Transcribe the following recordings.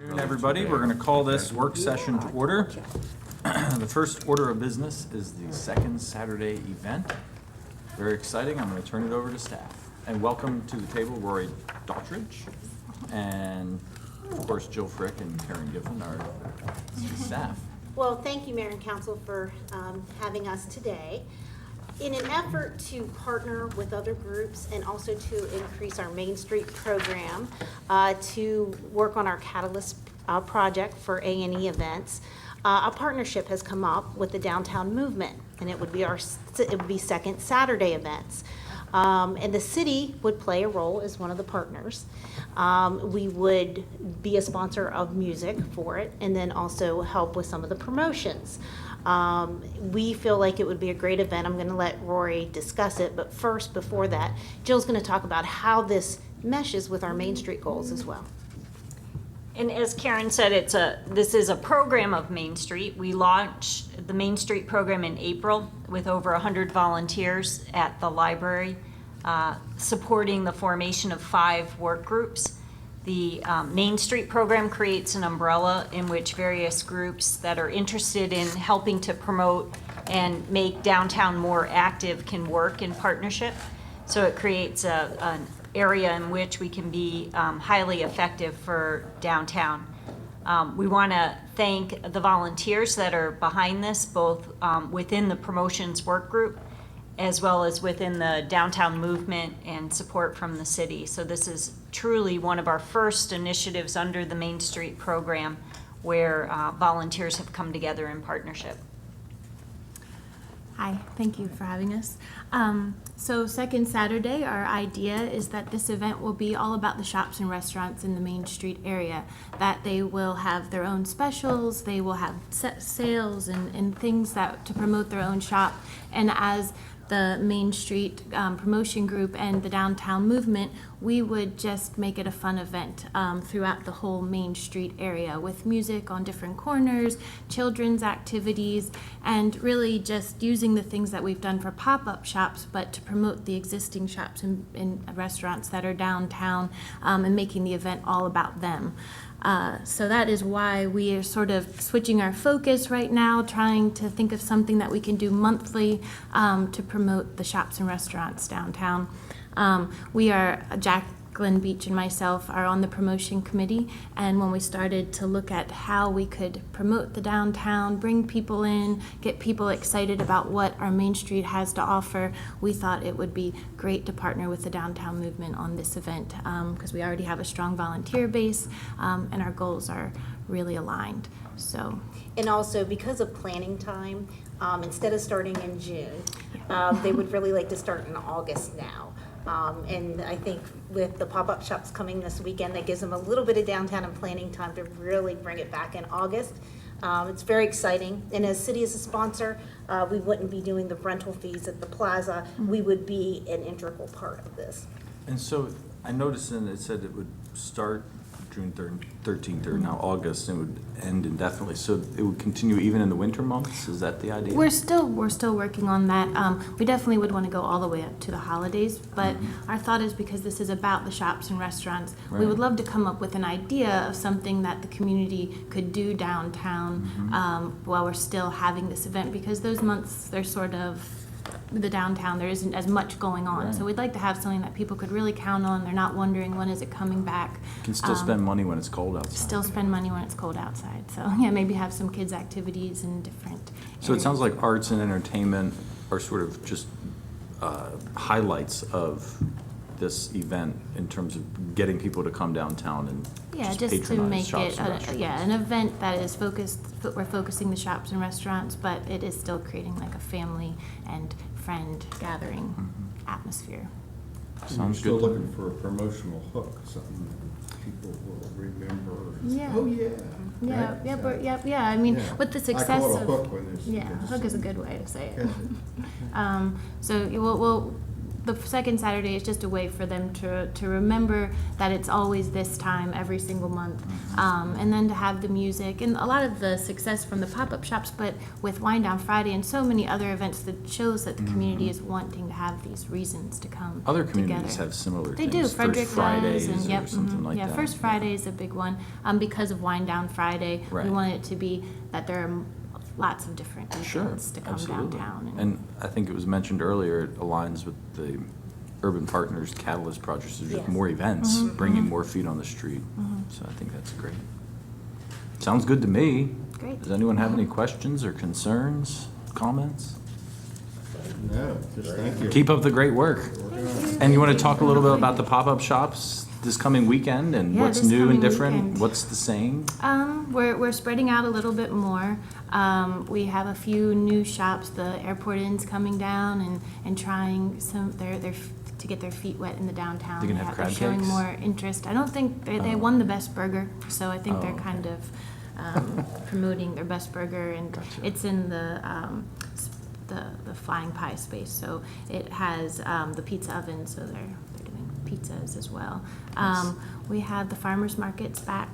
Good afternoon, everybody. We're going to call this work session to order. The first order of business is the second Saturday event. Very exciting. I'm going to turn it over to staff. And welcome to the table, Rory Daughtridge, and of course Jill Frick and Karen Giffen, our staff. Well, thank you, Mayor and Council, for having us today. In an effort to partner with other groups and also to increase our Main Street program, to work on our Catalyst project for A&E events, a partnership has come up with the Downtown Movement, and it would be second Saturday events. And the city would play a role as one of the partners. We would be a sponsor of music for it and then also help with some of the promotions. We feel like it would be a great event. I'm going to let Rory discuss it, but first, before that, Jill's going to talk about how this meshes with our Main Street goals as well. And as Karen said, this is a program of Main Street. We launched the Main Street program in April with over 100 volunteers at the library, supporting the formation of 5 work groups. The Main Street program creates an umbrella in which various groups that are interested in helping to promote and make downtown more active can work in partnership. So it creates an area in which we can be highly effective for downtown. We want to thank the volunteers that are behind this, both within the promotions work group as well as within the downtown movement and support from the city. So this is truly one of our first initiatives under the Main Street program where volunteers have come together in partnership. Hi, thank you for having us. So second Saturday, our idea is that this event will be all about the shops and restaurants in the Main Street area, that they will have their own specials, they will have set sales and things that to promote their own shop. And as the Main Street promotion group and the downtown movement, we would just make it a fun event throughout the whole Main Street area with music on different corners, children's activities, and really just using the things that we've done for pop-up shops, but to promote the existing shops and restaurants that are downtown and making the event all about them. So that is why we are sort of switching our focus right now, trying to think of something that we can do monthly to promote the shops and restaurants downtown. Jacqueline Beach and myself are on the promotion committee, and when we started to look at how we could promote the downtown, bring people in, get people excited about what our Main Street has to offer, we thought it would be great to partner with the downtown movement on this event because we already have a strong volunteer base and our goals are really aligned. So, And also, because of planning time, instead of starting in June, they would really like to start in August now. And I think with the pop-up shops coming this weekend, that gives them a little bit of downtown and planning time to really bring it back in August. It's very exciting. And as city as a sponsor, we wouldn't be doing the rental fees at the plaza. We would be an integral part of this. And so I noticed in it said it would start June 13th or now August, and it would end indefinitely. So it would continue even in the winter months? Is that the idea? we're still working on that. We definitely would want to go all the way up to the holidays, but our thought is because this is about the shops and restaurants, we Right. would love to come up with an idea of something that the community could do downtown while we're still having this event, because those months they're sort of the downtown, there isn't as much going on. Right. So we'd like to have something that people could really count on. They're not wondering when is it coming back. You can still spend money when it's cold outside. Still spend money when it's cold outside. So yeah, maybe have some kids activities and different So it sounds areas. like arts and entertainment are sort of just highlights of this event in terms of getting people to come downtown and Yeah, just to patronize make shops it, and restaurants. an event that is we're focusing the shops and restaurants, but it is still creating like a family and friend gathering atmosphere. Sounds Still good. looking for a promotional hook, something that people will remember. and say, Yeah. Oh, yeah. Yeah, right? yeah, So, yeah, I mean, yeah. with the I success call it a of. hook when there's. Yeah, there's hook is a some- good way to say it. Catch it. So the second Saturday is just a way for them to remember that it's always this time every single month. And then to have the music and a lot of the success from the pop-up shops, but with Wine Down Friday and so many other events that shows that the community is wanting to have these reasons to come Other communities together. have similar They things. do. Frederick First Fridays does, and or something like that. yeah, First Friday is a big one because of Wine Down Friday. Right. We want it to be that there are lots of different Sure, events to come absolutely. downtown. And I think it was mentioned earlier, it aligns with the Urban Partners Catalyst project, so just Yes. more events, bringing more feet on the street. So I think that's great. Sounds good to me. Great. Does anyone have any questions or concerns, comments? No, just thank you. Keep up the great work. And you want to talk a little bit about the pop-up shops this coming weekend and Yeah, what's this new and coming different? weekend. What's the same? We're spreading out a little bit more. We have a few new shops. The Airport Inn's coming down and trying to get their feet wet in the downtown. They gonna have They're crab showing cakes? more interest. I don't think they won the best burger, so I think Oh, they're okay. kind of promoting their best burger, and Gotcha. it's in the flying pie space. So it has the pizza oven, so they're doing pizzas as well. Nice. We have the farmers markets back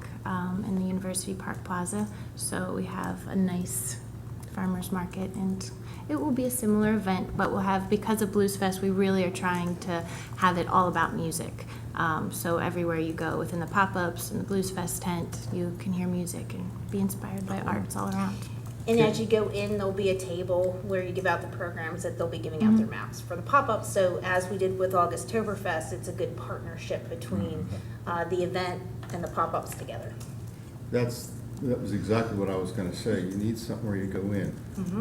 in the University Park Plaza, so we have a nice farmers market, and it will be a similar event, but we'll have, because of Blues Fest, we really are trying to have it all about music. So everywhere you go within the pop-ups and the Blues Fest tent, you can hear music and be inspired by arts all around. And as you go in, there'll be a table where you give out the programs that they'll be giving out their maps for the pop-up. So as we did with August-Toberfest, it's a good partnership between the event and the pop-ups together. That was exactly what I was gonna say. You need something where you go in.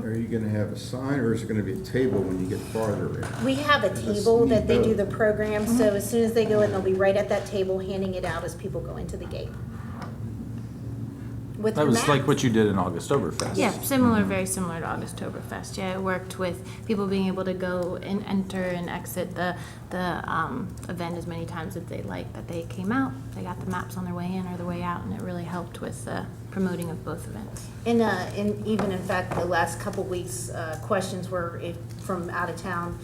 Are you gonna have a sign, or is it gonna be a table when you get farther in? We have a That's table neat, that they do though. the program, so as soon as they go in, they'll be right at that table handing it out as people go into the gate. With That your was like maps. what you did in August-Toberfest. Yeah, similar, very similar to August-Toberfest. Yeah, it worked with people being able to go and enter and exit the event as many times as they like. That they came out, they got the maps on their way in or their way out, and it really helped with promoting of both events. And even in fact, the last couple weeks, questions were from out of town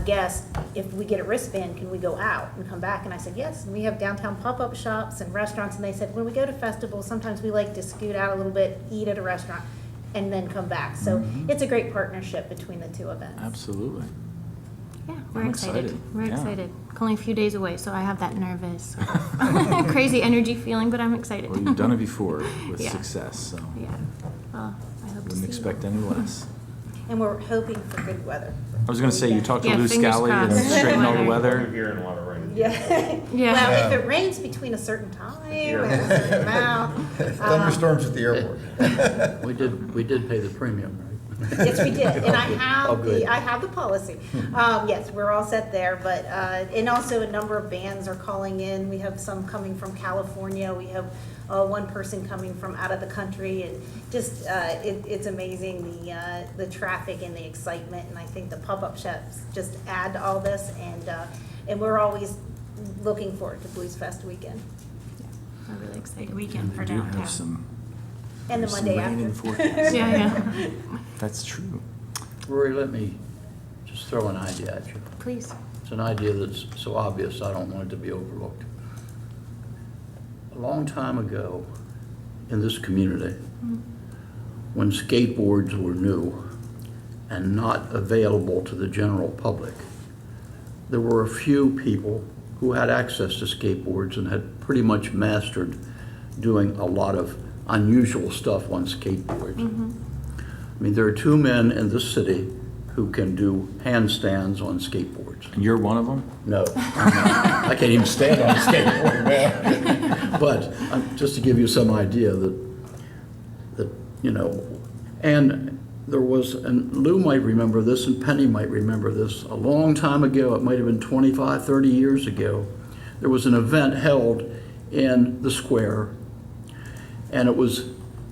guests, if we get a wristband, can we go out and come back? And I said, yes, and we have downtown pop-up shops and restaurants, and they said, when we go to festivals, sometimes we like to scoot out a little bit, eat at a restaurant, and then come back. So it's a great partnership between the two events. Absolutely. Yeah, we're I'm excited. excited. We're Yeah. excited. Only a few days away, so I have that nervous, crazy energy feeling, but I'm excited. Well, you've done it before with Yeah. success, so Yeah. Well, I hope to see wouldn't you. expect any less. And we're hoping for good weather. I was gonna say, you talked to Yeah, Lou fingers Scally and crossed. straighten all the Weather. weather. Here in a lot of rain. Yeah. Yeah. Well, if it rains between a certain time and a certain amount. Thunderstorms at the airport. We did pay the premium, right? Yes, we did, and I Oh, good. have the policy. Yes, we're all set there, but, and also a number of bands are calling in. We have some coming from California. We have one person coming from out of the country, and just, it's amazing, the traffic and the excitement, and I think the pop-up shops just add to all this, and we're always looking forward to Blues Fest weekend, I'm really excited. Weekend for We do have downtown. some, and the some Monday rain in the after. forecast. Yeah, yeah. That's true. Rory, let me just throw an idea at you. Please. It's an idea that's so obvious, I don't want it to be overlooked. A long time ago in this community, when skateboards were new and not available to the general public, there were a few people who had access to skateboards and had pretty much mastered doing a lot of unusual stuff on skateboards. I mean, there are two men in this city who can do handstands on skateboards. And you're one of them? No, I'm not. I can't even stand on a skateboard, man. But just to give you some idea that, you know, and there was, and Lou might remember this and Penny might remember this, a long time ago, it might have been 25, 30 years ago, there was an event held in the square, and it was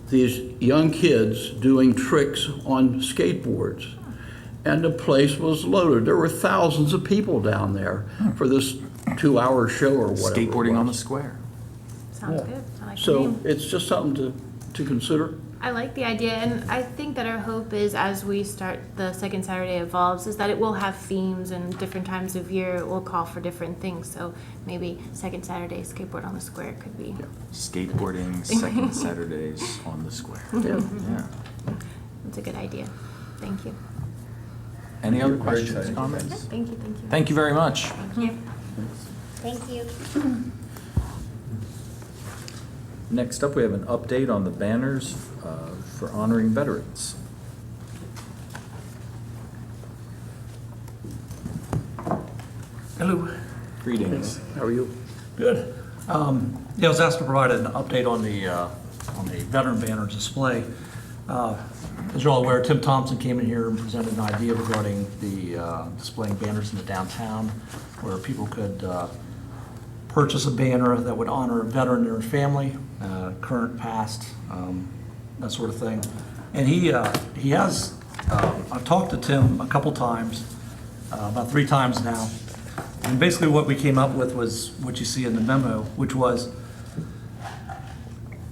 these young kids doing tricks on skateboards. And the place was loaded. There were thousands of people down there for this 2-hour show or whatever. it Skateboarding on the was. square. Sounds Yeah. good. I like the So name. it's just something to consider. I like the idea, and I think that our hope is, as we start the second Saturday evolves, is that it will have themes and different times of year. It will call for different things. So maybe second Saturday skateboard on the square could be. Skateboarding, second Saturdays on the square. Yeah. That's a good idea. Thank you. Any other Very questions, exciting. comments? Thank you. Thank you. Thank you very much. Thank you. Next up, we have an update on the banners for honoring veterans. Hello. Greetings. How are you? Good. Yeah, I was asked to provide an update on the veteran banner display. As you're all aware, Tim Thompson came in here and presented an idea regarding the displaying banners in the downtown, where people could purchase a banner that would honor a veteran and their family, current, past, that sort of thing. And he has, I've talked to Tim a couple times, about 3 times now. And basically what we came up with was what you see in the memo, which was,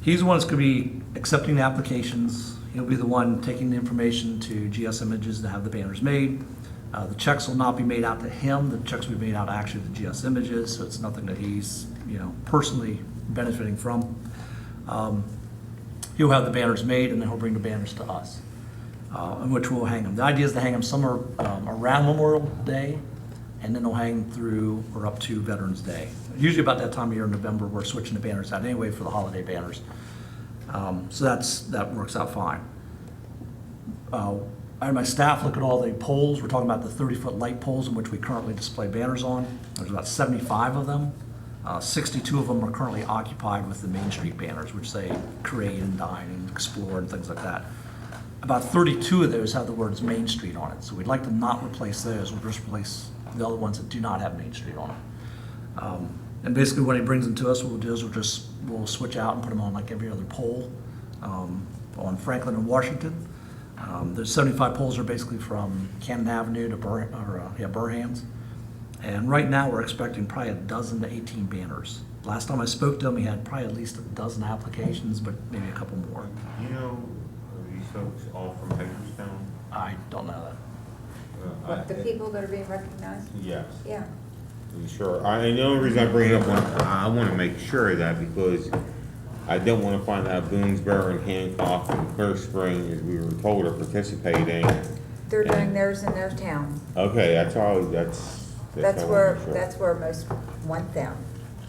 he's the one that's gonna be accepting the applications. He'll be the one taking the information to GS Images to have the banners made. The checks will not be made out to him. The checks will be made out actually to GS Images, so it's nothing that he's, personally benefiting from. He'll have the banners made, and then he'll bring the banners to us, in which we'll hang them. The idea is to hang them somewhere around Memorial Day, and then they'll hang through or up to Veterans Day. Usually about that time of year in November, we're switching the banners out anyway for the holiday banners. So that works out fine. I had my staff look at all the poles. We're talking about the 30-foot light poles in which we currently display banners on. There's about 75 of them. 62 of them are currently occupied with the Main Street banners, which say create and dine and explore and things like that. About 32 of those have the words Main Street on it. So we'd like to not replace those. We'll just replace the other ones that do not have Main Street on them. And basically when he brings them to us, what we'll do is we'll switch out and put them on like every other pole on Franklin and Washington. The 75 poles are basically from Cannon Avenue to Burhans. And right now we're expecting probably 12 to 18 banners. Last time I spoke to him, he had probably at least 12 applications, but maybe a couple more. You know, are these folks all from Hagerstown? I don't know that. What, the people that are being recognized? Yes. Yeah. You sure? The only reason I bring it up, I want to make sure of that because I don't want to find out Boonesboro and Hancock and Clear Spring, as we were told, are participating. They're doing theirs in their town. Okay, that's all, that's That's all I where, wanna make sure. that's where most want them.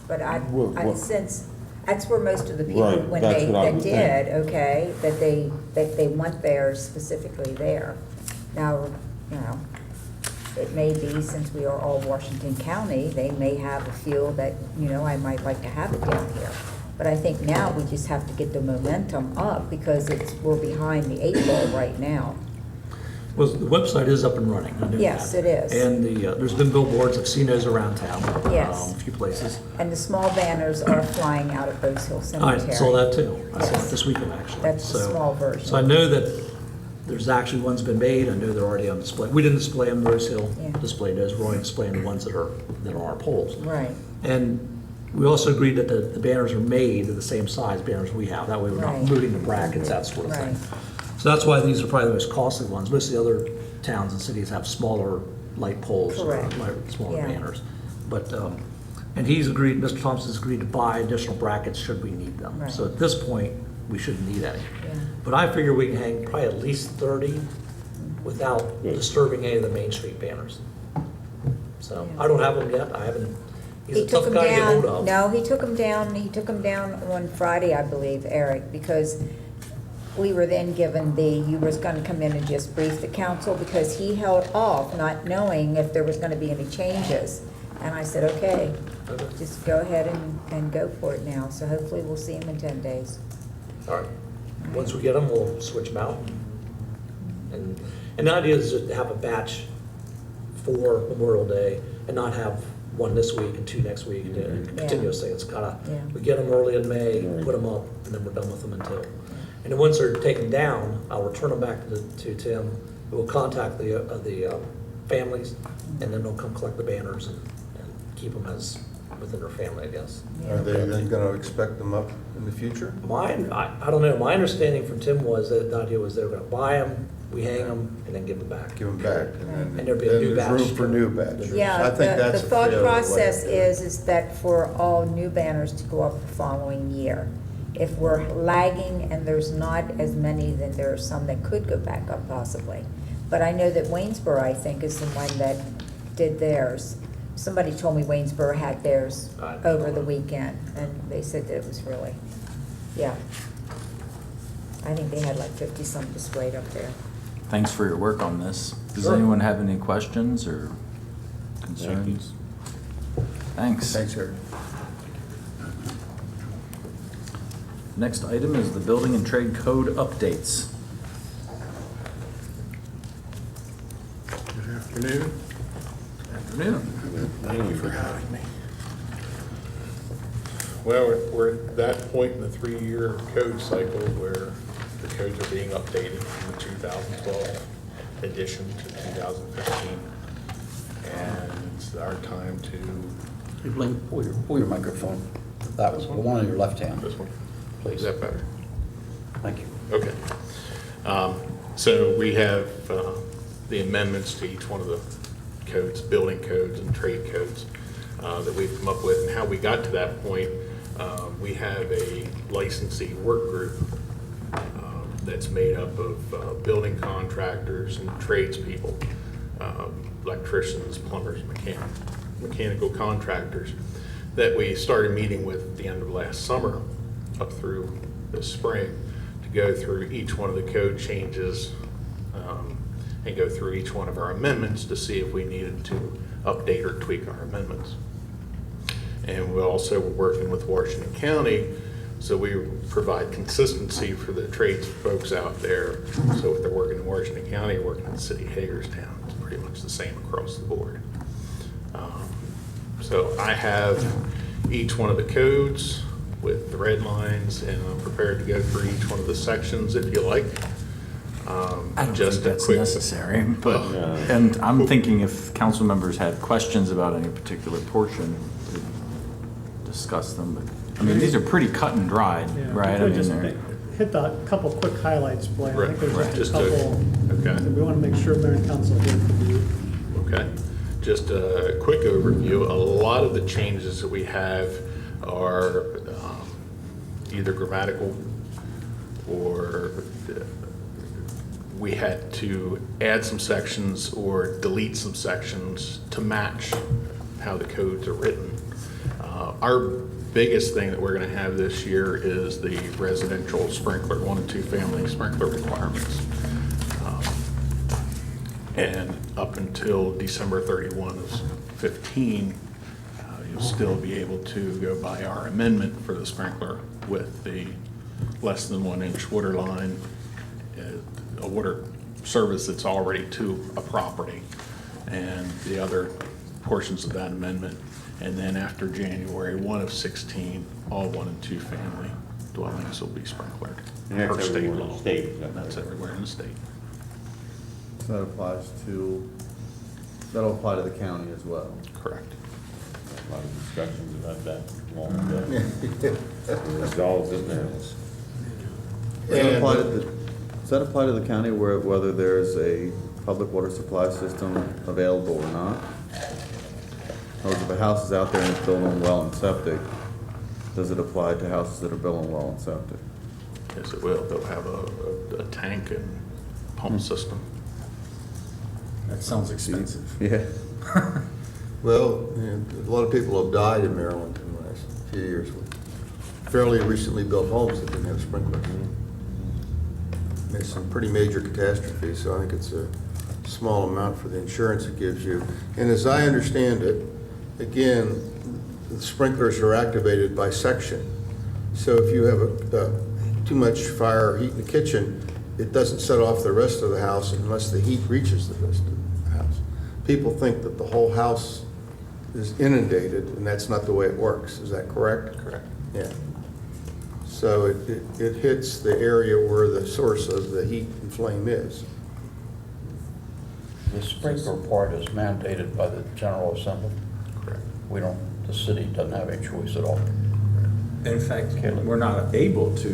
But I Well, sense, that's where most of the people, Right, when that's they, what I that would did, okay, that they want theirs specifically there. Now, it may be, since we are all Washington County, they may have a feel that, I might like to have it down here. But I think now we just have to get the momentum up because we're behind the 8 ball right now. Well, the website is up and running. I know Yes, that. it is. And there's been billboards, I've seen those around town. Yes. A few places. And the small banners are flying out of Rose Hill Cemetery. I saw that too. I saw Yes. it this weekend, actually. That's the So- small version. So I know that there's actually ones been made. I know they're already on display. We didn't display them, Rose Hill Yeah. displayed those. We're only displaying the ones that are on our poles. Right, And we also agreed that the banners are made of the same size banners we have. That way we're not Right. moving the brackets, that sort of thing. Right. So that's why these are probably the most costly ones. Most of the other towns and cities have smaller light poles or Correct. smaller Yeah. banners. But, and he's agreed, Mr. Thompson's agreed to buy additional brackets should we need them. Right. So at this point, we shouldn't need any. yeah. But I figure we can hang probably at least 30 without disturbing any of the Main Street banners. So I don't have them yet. I haven't, he's He a took tough them guy to get hold down, of. no, he took them down on Friday, I believe, Eric, because we were then given you was gonna come in and just brief the council, because he held off, not knowing if there was gonna be any changes. And I said, okay, Okay. just go ahead and go for it now, so hopefully we'll see him in 10 days. All right. Once we get them, we'll switch them out. And the idea is to have a batch for Memorial Day and not have one this week and 2 next week and continuously. It's gotta, Yeah. we get them early in May, put them up, and then we're done with them until. And then once they're taken down, I'll return them back to Tim. We'll contact the families, and then they'll come collect the banners and keep them as within their family, I guess. Are they then going to expect them up in the future? I don't know, my understanding from Tim was that the idea was they were gonna buy them, we hang them, and then give them back. Give them back, and And there'd be a new then batch. there's room for new batch. Yeah, I think the that's a thought fair way process to do it. is that for all new banners to go up the following year. If we're lagging and there's not as many, then there are some that could go back up possibly. But I know that Waynesboro, I think, is the one that did theirs. Somebody told me Waynesboro had theirs over the weekend, and they said that it was really, yeah. I think they had like 50-some displayed up there. Thanks for your work on this. Does Sure. anyone have any questions or concerns? Thanks. Thanks, Eric. Next item is the building and trade code updates. Good afternoon. Afternoon. Thank you for having me. Well, we're at that point in the 3-year code cycle where the codes are being updated from the 2012 edition to 2015. And it's our time to, You blink, pull your microphone. That was the one on your left hand. this one, Please. is that better? Thank you. Okay. So we have the amendments to each one of the codes, building codes and trade codes that we've come up with. And how we got to that point, we have a licensee work group that's made up of building contractors and tradespeople, electricians, plumbers, mechanical contractors, that we started meeting with at the end of last summer up through this spring to go through each one of the code changes and go through each one of our amendments to see if we needed to update or tweak our amendments. And we also were working with Washington County, so we provide consistency for the trades folks out there. So if they're working in Washington County or working in the city of Hagerstown, it's pretty much the same across the board. So I have each one of the codes with the red lines, and I'm prepared to go through each one of the sections if you like. I don't Just think a that's quick- necessary, but, No. and I'm thinking if council members had questions about any particular portion, to discuss them, but, I mean, these are pretty cut and dried, Yeah, right? I we mean, just they're, hit the couple quick highlights, Blaine. I think there's Right, just a just a- couple okay. that we want to make sure Mayor and Council hear from you. Okay, just a quick overview. A lot of the changes that we have are either grammatical or we had to add some sections or delete some sections to match how the codes are written. Our biggest thing that we're going to have this year is the residential sprinkler, 1 and 2 family sprinkler requirements. And up until December 31 of 15, you'll still be able to go by our amendment for the sprinkler with the less than 1 inch water line, a water service that's already to a property, and the other portions of that amendment. And then after January 1 of 16, all 1 and 2 family dwellings will be sprinklered And that's per state everywhere in the law. state, is that That's right? everywhere in the state. So that applies to, that'll apply to the county as well. Correct. A lot of discussions about that long ago. It resolves it now. Does that apply to the, does that apply to the county where, whether there's a public water supply system available or not? Or if a house is out there and it's built on well and septic, does it apply to houses that are built on well and septic? Yes, it will. They'll have a tank and pump system. that sounds expensive. Yeah. Well, a lot of people have died in Maryland in the last few years with fairly recently built homes that didn't have sprinklers. There's some pretty major catastrophes, so I think it's a small amount for the insurance it gives you. And as I understand it, again, the sprinklers are activated by section. So if you have too much fire or heat in the kitchen, it doesn't set off the rest of the house unless the heat reaches the rest of the house. People think that the whole house is inundated, and that's not the way it works. Is that correct? Correct. Yeah. So it hits the area where the source of the heat and flame is. The sprinkler part is mandated by the General Assembly. Correct. We don't the city doesn't have any choice at all. In fact, Caleb. we're not able to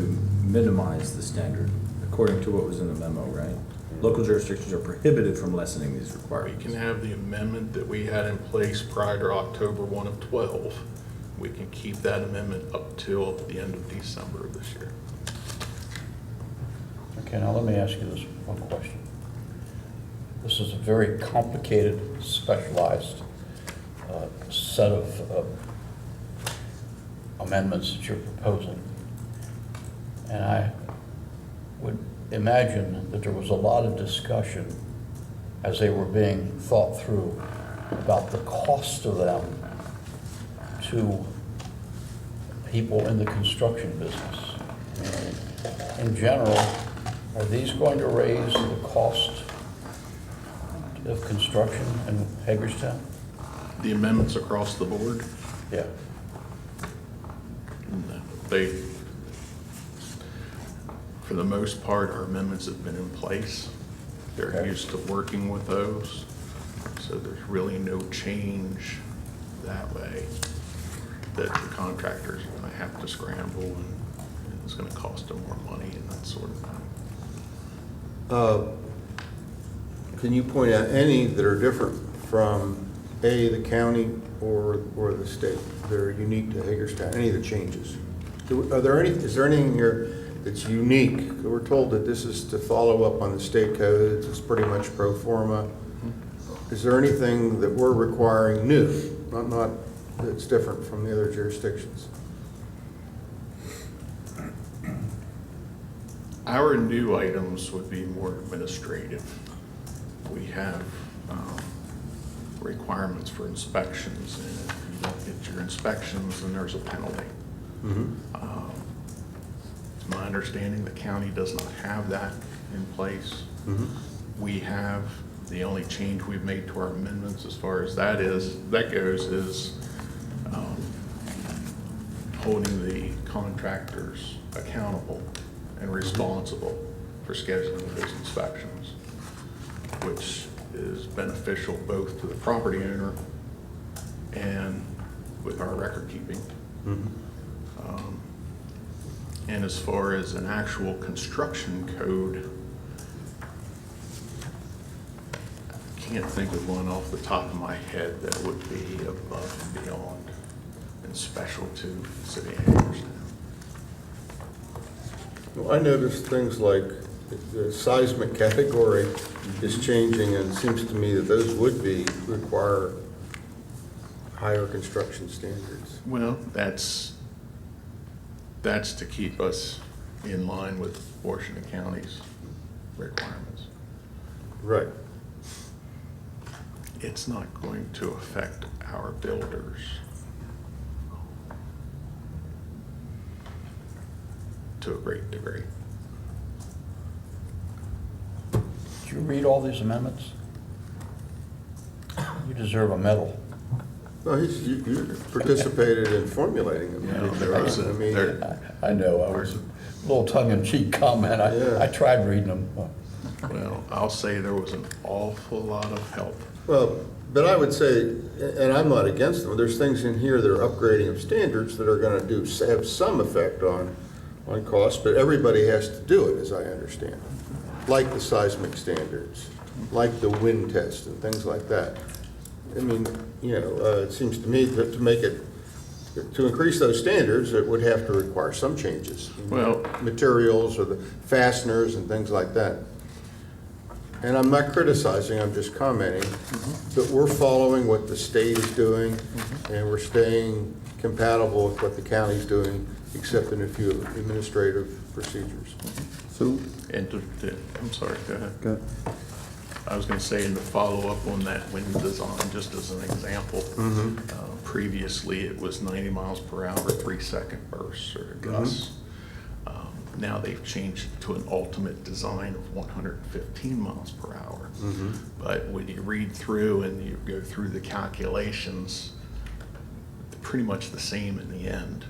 minimize the standard, according to what was in the memo, right? Local jurisdictions are prohibited from lessening these We requirements. can have the amendment that we had in place prior to October 1 of 12. We can keep that amendment up till the end of December of this year. Okay, now let me ask you this one question. This is a very complicated, specialized set of amendments that you're proposing. And I would imagine that there was a lot of discussion as they were being thought through about the cost of them to people in the construction business. In general, are these going to raise the cost of construction in Hagerstown? The amendments across the board, Yeah. they, for the most part, our amendments have been in place. They're Okay. used to working with those, so there's really no change that way that the contractors are gonna have to scramble and it's gonna cost them more money and that sort of thing. Can you point out any that are different from, the county or the state? They're unique to Hagerstown, any of the changes? Is there anything here that's unique? We're told that this is to follow up on the state codes, it's pretty much pro forma. Is there anything that we're requiring new, not that's different from the other jurisdictions? Our new items would be more administrative. We have requirements for inspections, and if you don't get your inspections, then there's a penalty. It's my understanding the county does not have that in place. We have, the only change we've made to our amendments as far as that goes is holding the contractors accountable and responsible for scheduling those inspections, which is beneficial both to the property owner and with our record keeping. And as far as an actual construction code, I can't think of one off the top of my head that would be above and beyond and special to the city of Hagerstown. Well, I noticed things like the seismic category is changing, and it seems to me that those would require higher construction standards. Well, that's to keep us in line with Washington County's requirements. Right. It's not going to affect our builders to a great degree. Did you read all these amendments? You deserve a medal. Well, you participated in formulating them. Yeah, there was I mean, I know, I was a little tongue-in-cheek comment. Yeah. I tried reading them. Well, I'll say there was an awful lot of help. well, but I would say, and I'm not against them, there's things in here that are upgrading of standards that are gonna have some effect on cost, but everybody has to do it, as I understand it. Like the seismic standards, like the wind test and things like that. I mean, it seems to me that to increase those standards, it would have to require some changes. Well- Materials or the fasteners and things like that. And I'm not criticizing, I'm just commenting that we're following what the state is doing and we're staying compatible with what the county's doing, except in a few administrative procedures. So, And I'm sorry, go ahead. go- I was gonna say, and to follow up on that wind design, just as an example, previously it was 90 miles per hour, 3-second bursts or gusts. Now they've changed it to an ultimate design of 115 miles per hour. But when you read through and you go through the calculations, they're pretty much the same in the end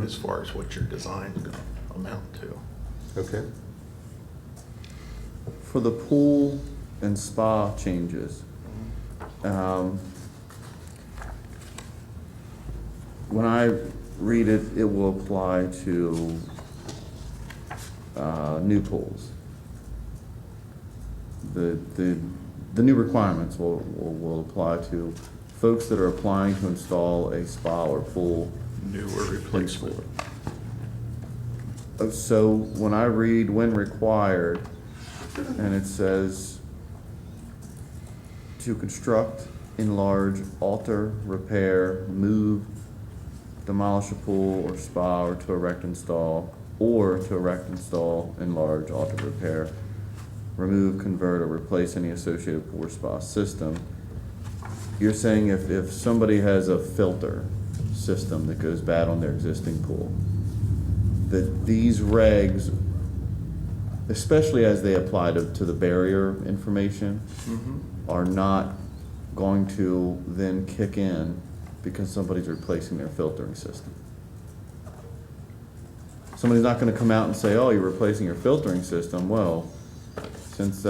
as far as what your design's gonna amount to. Okay? for the pool and spa changes, when I read it, it will apply to new pools. The new requirements will apply to folks that are applying to install a spa or pool. New or replacement. So when I read when required, and it says to construct, enlarge, alter, repair, move, demolish a pool or spa, or to erect, install, enlarge, alter, repair, remove, convert, or replace any associated pool or spa system. You're saying if somebody has a filter system that goes bad on their existing pool, that these regs, especially as they apply to the barrier information, are not going to then kick in because somebody's replacing their filtering system. Somebody's not gonna come out and say, oh, you're replacing your filtering system. Well, since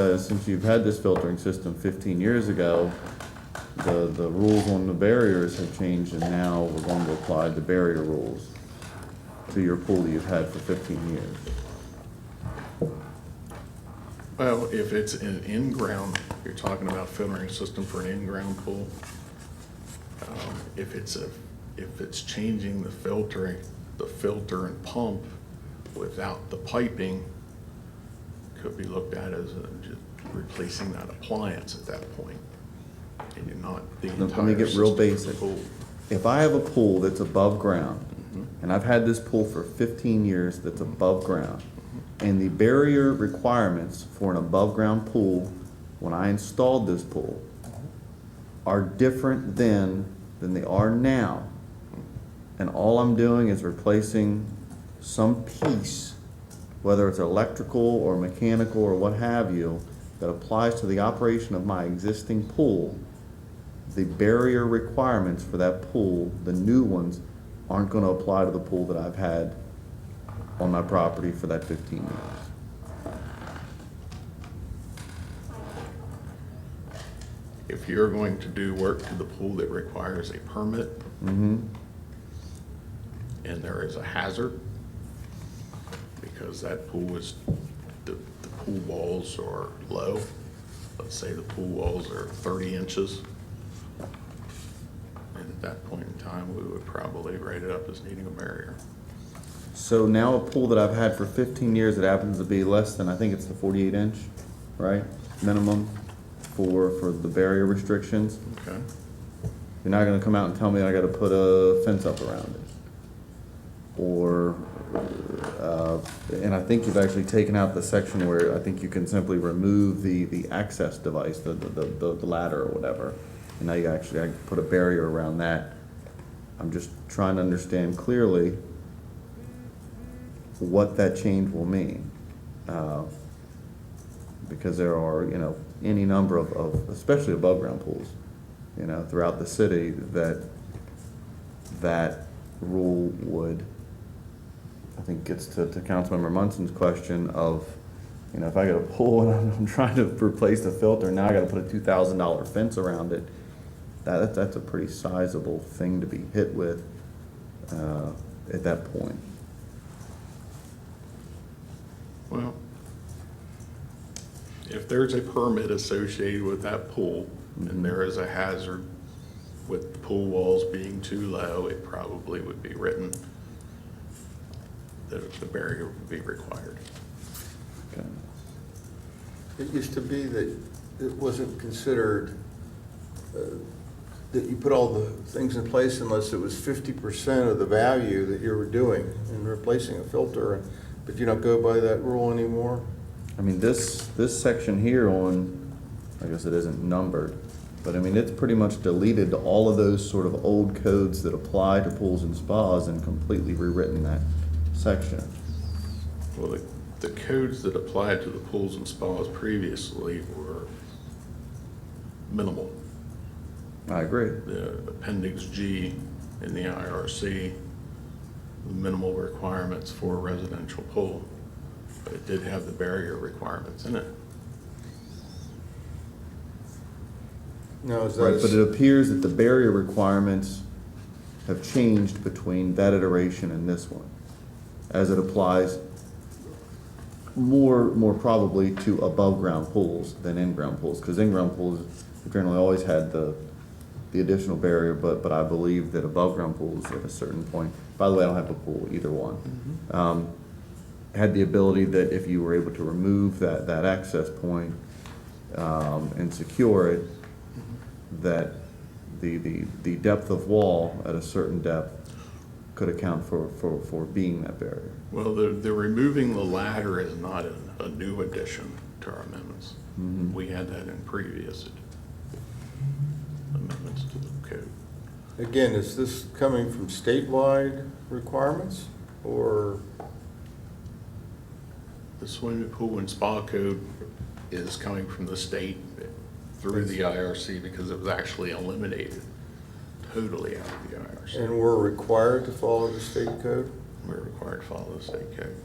you've had this filtering system 15 years ago, the rules on the barriers have changed, and now we're going to apply the barrier rules to your pool that you've had for 15 years. Well, if it's an in-ground, you're talking about filtering system for an in-ground pool. If it's changing the filter and pump without the piping, could be looked at as just replacing that appliance at that point. And you're not the entire Let me get real system basic. of the pool. If I have a pool that's above ground, and I've had this pool for 15 years that's above ground, and the barrier requirements for an above ground pool when I installed this pool are different than they are now, and all I'm doing is replacing some piece, whether it's electrical or mechanical or what have you, that applies to the operation of my existing pool, the barrier requirements for that pool, the new ones, aren't going to apply to the pool that I've had on my property for that 15 years. If you're going to do work to the pool that requires a permit, and there is a hazard, because that pool is, the pool walls are low, let's say the pool walls are 30 inches, and at that point in time, we would probably write it up as needing a barrier. So now a pool that I've had for 15 years that happens to be less than, I think it's the 48 inch, right? Minimum for the barrier restrictions. Okay? You're not gonna come out and tell me I gotta put a fence up around it. Or, and I think you've actually taken out the section where I think you can simply remove the access device, the ladder or whatever. And now you actually, I can put a barrier around that. I'm just trying to understand clearly what that change will mean. Because there are, any number of especially above ground pools, throughout the city that rule would, I think gets to Councilmember Munson's question of, if I got a pool and I'm trying to replace the filter, now I gotta put a $2,000 fence around it, that's a pretty sizable thing to be hit with at that point. Well, if there's a permit associated with that pool, and there is a hazard with the pool walls being too low, it probably would be written that the barrier would be required. Okay. It used to be that it wasn't considered, that you put all the things in place unless it was 50% of the value that you were doing in replacing a filter, but you don't go by that rule anymore? I mean, this section here on, I guess it isn't numbered, but I mean, it's pretty much deleted all of those sort of old codes that apply to pools and spas and completely rewritten that section. Well, the codes that applied to the pools and spas previously were minimal. I agree. The Appendix G in the IRC, minimal requirements for a residential pool, but it did have the barrier requirements in it. No, is Right, that, but it appears that the barrier requirements have changed between that iteration and this one, as it applies more probably to above-ground pools than in-ground pools, because in-ground pools have generally always had the additional barrier, but I believe that above-ground pools at a certain point, by the way, I don't have a pool, either one, had the ability that if you were able to remove that access point and secure it, that the depth of wall at a certain depth could account for being that barrier. Well, the removing the ladder is not a new addition to our amendments. We had that in previous amendments to the code. Again, is this coming from statewide requirements or? The swimming pool and spa code is coming from the state through the IRC because it was actually eliminated totally out of the IRC. And we're required to follow the state code? We're required to follow the state code.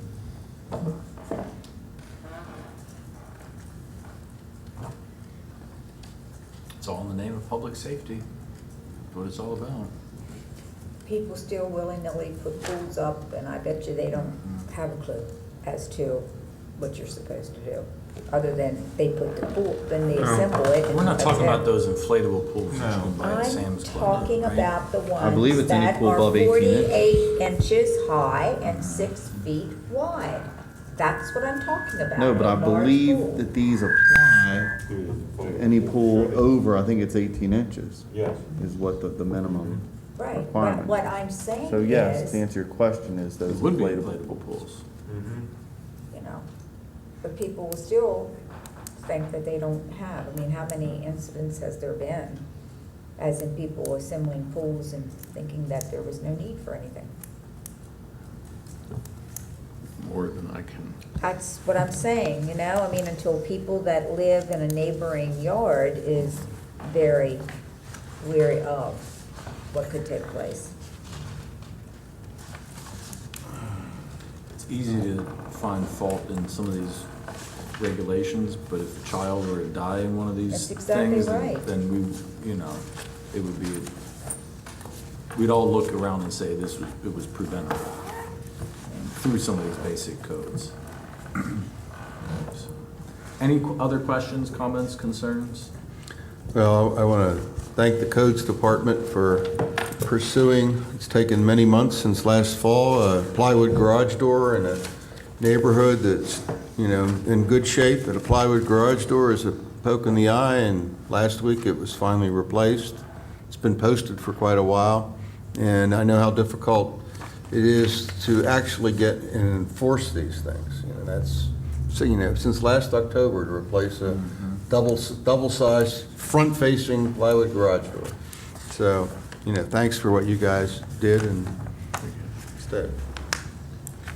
It's all in the name of public safety. That's what it's all about. People still willy-nilly put pools up, and I bet you they don't have a clue as to what you're supposed to do, other than they put the pool, then they assemble it. and We're not that's talking it. about those inflatable pools that you can buy at I'm Sam's Club. talking right? about the believe ones it's any that pool are above 18 inches. 48 inches high and 6 feet wide. That's what I'm talking about. No, but a I large believe pool. that these apply to any pool over, I think it's 18 inches. Yes. Is what the minimum Right, but requirement. what I'm saying So yes, is, to answer your question, is It those would be inflatable. inflatable pools. you know, but people will still think that they don't have. I mean, how many incidents has there been, as in people assembling pools and thinking that there was no need for anything? More than I can. That's what I'm saying, you know, I mean, until people that live in a neighboring yard is very weary of what could take place. It's easy to find fault in some of these regulations, but if a child were to die in one of these That's exactly things, right. then we, you know, it would be, we'd all look around and say it was preventable through some of these basic codes. So, any other questions, comments, concerns? Well, I want to thank the Codes Department for pursuing, it's taken many months since last fall, a plywood garage door in a neighborhood that's, you know, in good shape. And a plywood garage door is a poke in the eye, and last week it was finally replaced. It's been posted for quite a while, and I know how difficult it is to actually get and enforce these things. You know, that's, so, you know, since last October to replace a double-sized, front-facing plywood garage door. So, you know, thanks for what you guys did and instead.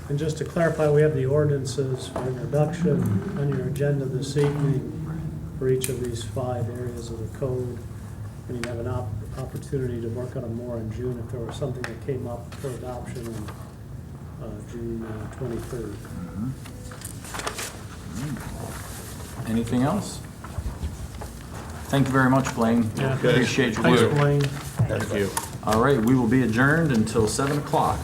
And just to clarify, we have the ordinances for introduction on your agenda this evening for each of these 5 areas of the code. And you have an opportunity to work on them more in June if there was something that came up for adoption on June 23rd. Anything else? Thank you very much, Blaine. Yeah. Appreciate your Thanks, work. Blaine. Thank you. All right, we will be adjourned until 7 o'clock.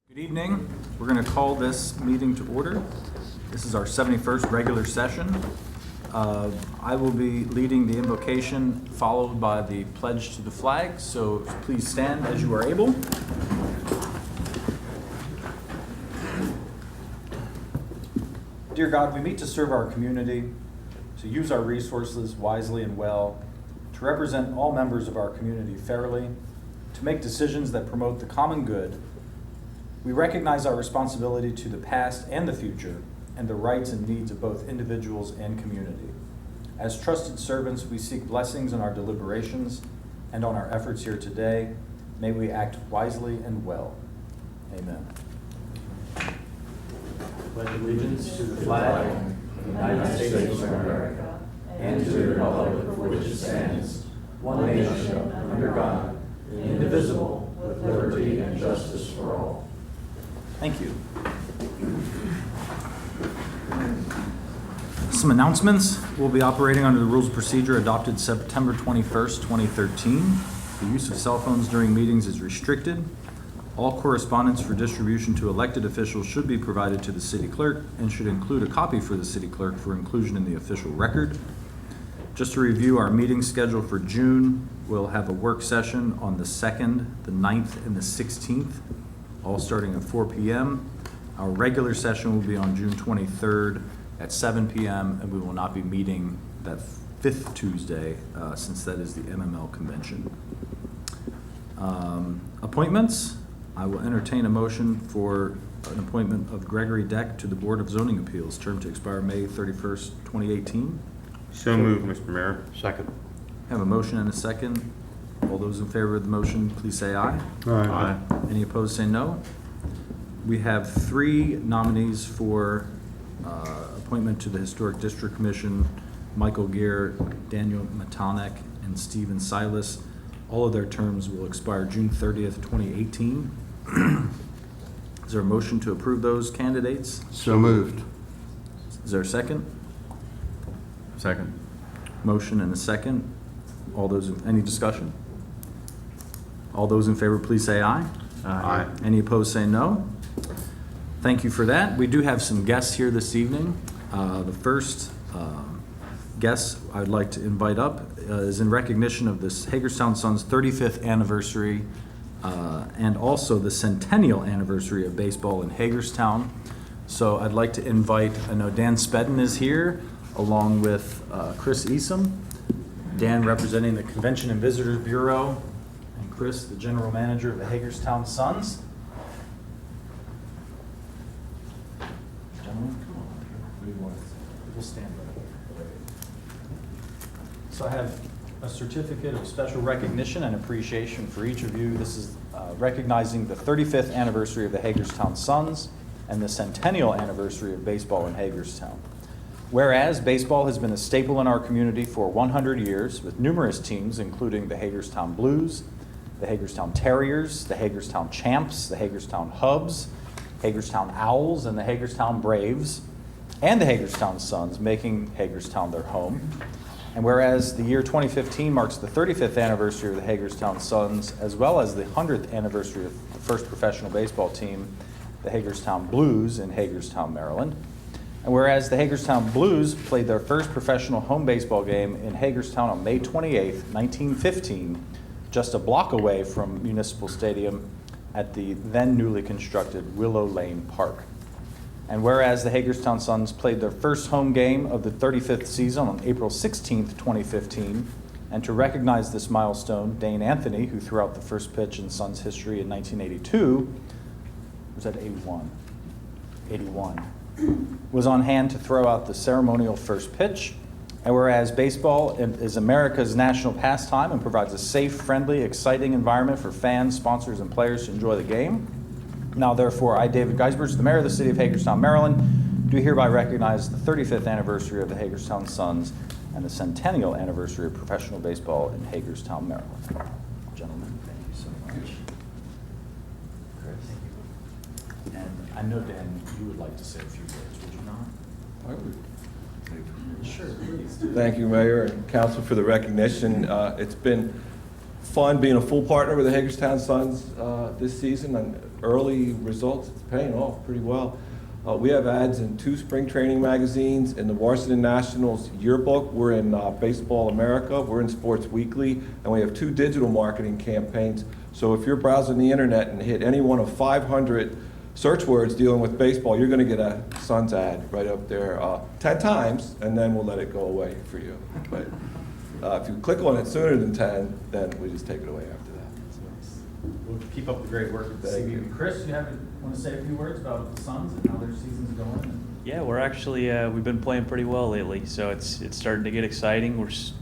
Good evening. We're going to call this meeting to order. This is our 71st regular session. I will be leading the invocation, followed by the pledge to the flag. So please stand as you are able. Dear God, we meet to serve our community, to use our resources wisely and well, to represent all members of our community fairly, to make decisions that promote the common good. We recognize our responsibility to the past and the future, and the rights and needs of both individuals and community. As trusted servants, we seek blessings in our deliberations and on our efforts here today. May we act wisely and well. Amen. Pledge allegiance to the flag of the United States of America and to the republic for which it stands, one nation, under God, indivisible, with liberty and justice for all. Thank you. Some announcements. We'll be operating under the rules of procedure adopted September 21st, 2013. The use of cell phones during meetings is restricted. All correspondence for distribution to elected officials should be provided to the city clerk and should include a copy for the city clerk for inclusion in the official record. Just to review our meeting schedule for June, we'll have a work session on the 2nd, the 9th, and the 16th, all starting at 4 p.m. Our regular session will be on June 23rd at 7 p.m., and we will not be meeting that 5th Tuesday, since that is the MML convention. Appointments. I will entertain a motion for an appointment of Gregory Deck to the Board of Zoning Appeals, term to expire May 31st, 2018. So moved, Mr. Mayor. Second. Have a motion and a second. All those in favor of the motion, please say aye. Aye. Any opposed, say no. We have 3 nominees for appointment to the Historic District Commission: Michael Gear, Daniel Matanek, and Stephen Silas. All of their terms will expire June 30th, 2018. Is there a motion to approve those candidates? So moved. Is there a second? Second. Motion and a second. All those, any discussion? All those in favor, please say aye. Aye. Any opposed, say no. Thank you for that. We do have some guests here this evening. The first guest I'd like to invite up is in recognition of this Hagerstown Suns 35th anniversary and also the centennial anniversary of baseball in Hagerstown. So I'd like to invite, I know Dan Spedden is here, along with Chris Easom. Dan representing the Convention and Visitors Bureau, and Chris, the General Manager of the Hagerstown Suns. Gentlemen, come on. We'll stand right. So I have a certificate of special recognition and appreciation for each of you. This is recognizing the 35th anniversary of the Hagerstown Suns and the centennial anniversary of baseball in Hagerstown. Whereas baseball has been a staple in our community for 100 years, with numerous teams including the Hagerstown Blues, the Hagerstown Terriers, the Hagerstown Champs, the Hagerstown Hubs, Hagerstown Owls, and the Hagerstown Braves, and the Hagerstown Suns, making Hagerstown their home. And whereas the year 2015 marks the 35th anniversary of the Hagerstown Suns, as well as the 100th anniversary of the first professional baseball team, the Hagerstown Blues in Hagerstown, Maryland. And whereas the Hagerstown Blues played their first professional home baseball game in Hagerstown on May 28, 1915, just a block away from Municipal Stadium at the then newly constructed Willow Lane Park. And whereas the Hagerstown Suns played their first home game of the 35th season on April 16, 2015, and to recognize this milestone, Dane Anthony, who threw out the first pitch in Suns history in 1982, was that 81? 81. Was on hand to throw out the ceremonial first pitch. And whereas baseball is America's national pastime and provides a safe, friendly, exciting environment for fans, sponsors, and players to enjoy the game, now, therefore, I, David Geisbers, the mayor of the city of Hagerstown, Maryland, do hereby recognize the 35th anniversary of the Hagerstown Suns and the centennial anniversary of professional baseball in Hagerstown, Maryland. Gentlemen, thank you so much. Chris? And I know, Dan, you would like to say a few words, would you not? I would. Sure, please do. Thank you, Mayor and Council, for the recognition. It's been fun being a full partner with the Hagerstown Suns this season, and early results, it's paying off pretty well. We have ads in 2 spring training magazines, in the Washington Nationals yearbook. We're in Baseball America, we're in Sports Weekly, and we have 2 digital marketing campaigns. So if you're browsing the internet and hit any one of 500 search words dealing with baseball, you're gonna get a Suns ad right up there 10 times, and then we'll let it go away for you. But if you click on it sooner than 10, then we just take it away after that. We'll keep up the great work with the Thank CB. you. Chris, you want to say a few words about the Suns and how their season's going? Yeah, we're actually we've been playing pretty well lately, so it's starting to get exciting.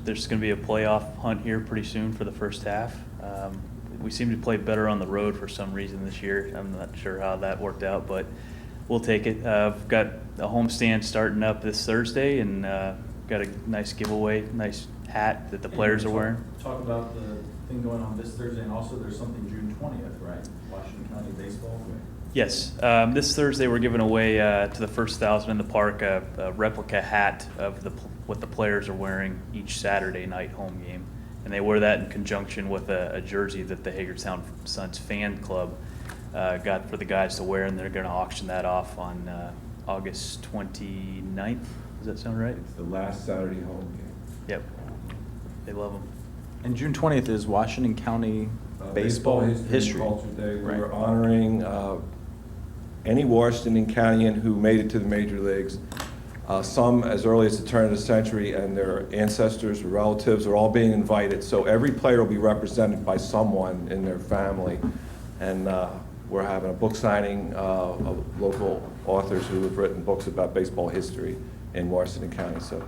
There's going to be a playoff hunt here pretty soon for the first half. We seem to play better on the road for some reason this year. I'm not sure how that worked out, but we'll take it. I've got a homestand starting up this Thursday, and got a nice giveaway, nice hat that the players are wearing. Talk about the thing going on this Thursday, and also there's something June 20th, right? Washington County Baseball. Yes, this Thursday we're giving away to the first 1,000 in the park a replica hat of what the players are wearing each Saturday night home game, and they wear that in conjunction with a jersey that the Hagerstown Suns fan club got for the guys to wear, and they're going to auction that off on August 29th. Does that sound right? It's the last Saturday home game. Yep. They love them. And June 20th is Washington County Baseball History. and Culture Day. Right. We're honoring any Washington Countyan who made it to the major leagues. Some as early as the turn of the century, and their ancestors or relatives are all being invited. So every player will be represented by someone in their family. And we're having a book signing of local authors who have written books about baseball history in Washington County. So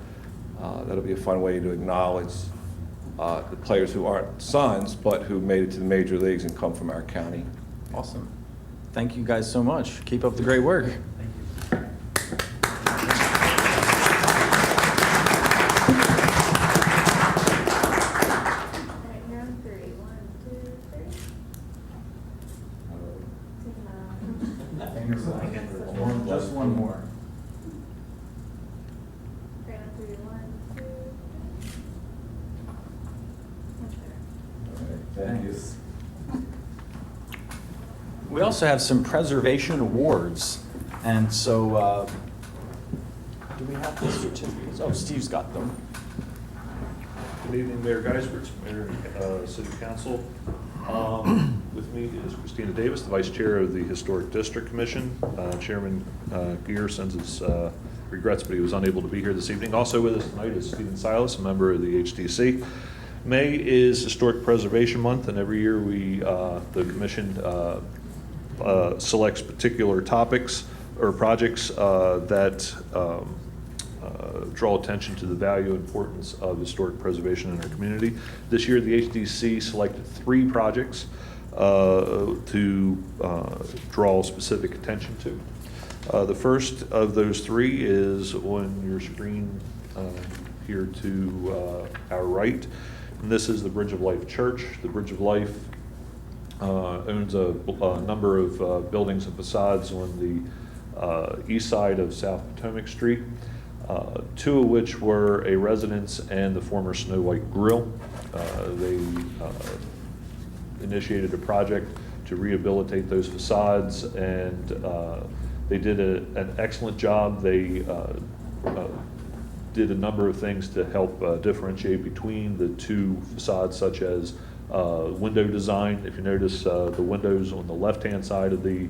that'll be a fun way to acknowledge the players who aren't Suns, but who made it to the major leagues and come from our county. Awesome. Thank you guys so much. Keep up the great work. Thank you. Just one more. Thank you. We also have some preservation awards, and so, do we have the certificates? Oh, Steve's got them. Good evening, Mayor Geisbert, Mayor and City Council. With me is Christina Davis, the Vice Chair of the Historic District Commission. Chairman Gear sends his regrets, but he was unable to be here this evening. Also with us tonight is Stephen Silas, a member of the HDC. May is Historic Preservation Month, and every year the Commission selects particular topics or projects that draw attention to the value and importance of historic preservation in our community. This year, the HDC selected 3 projects to draw specific attention to. The first of those 3 is on your screen here to our right. And this is the Bridge of Life Church. The Bridge of Life owns a number of buildings and facades on the east side of South Potomac Street, 2 of which were a residence and the former Snow White Grill. They initiated a project to rehabilitate those facades, and they did an excellent job. They did a number of things to help differentiate between the 2 facades, such as window design. If you notice, the windows on the left-hand side of the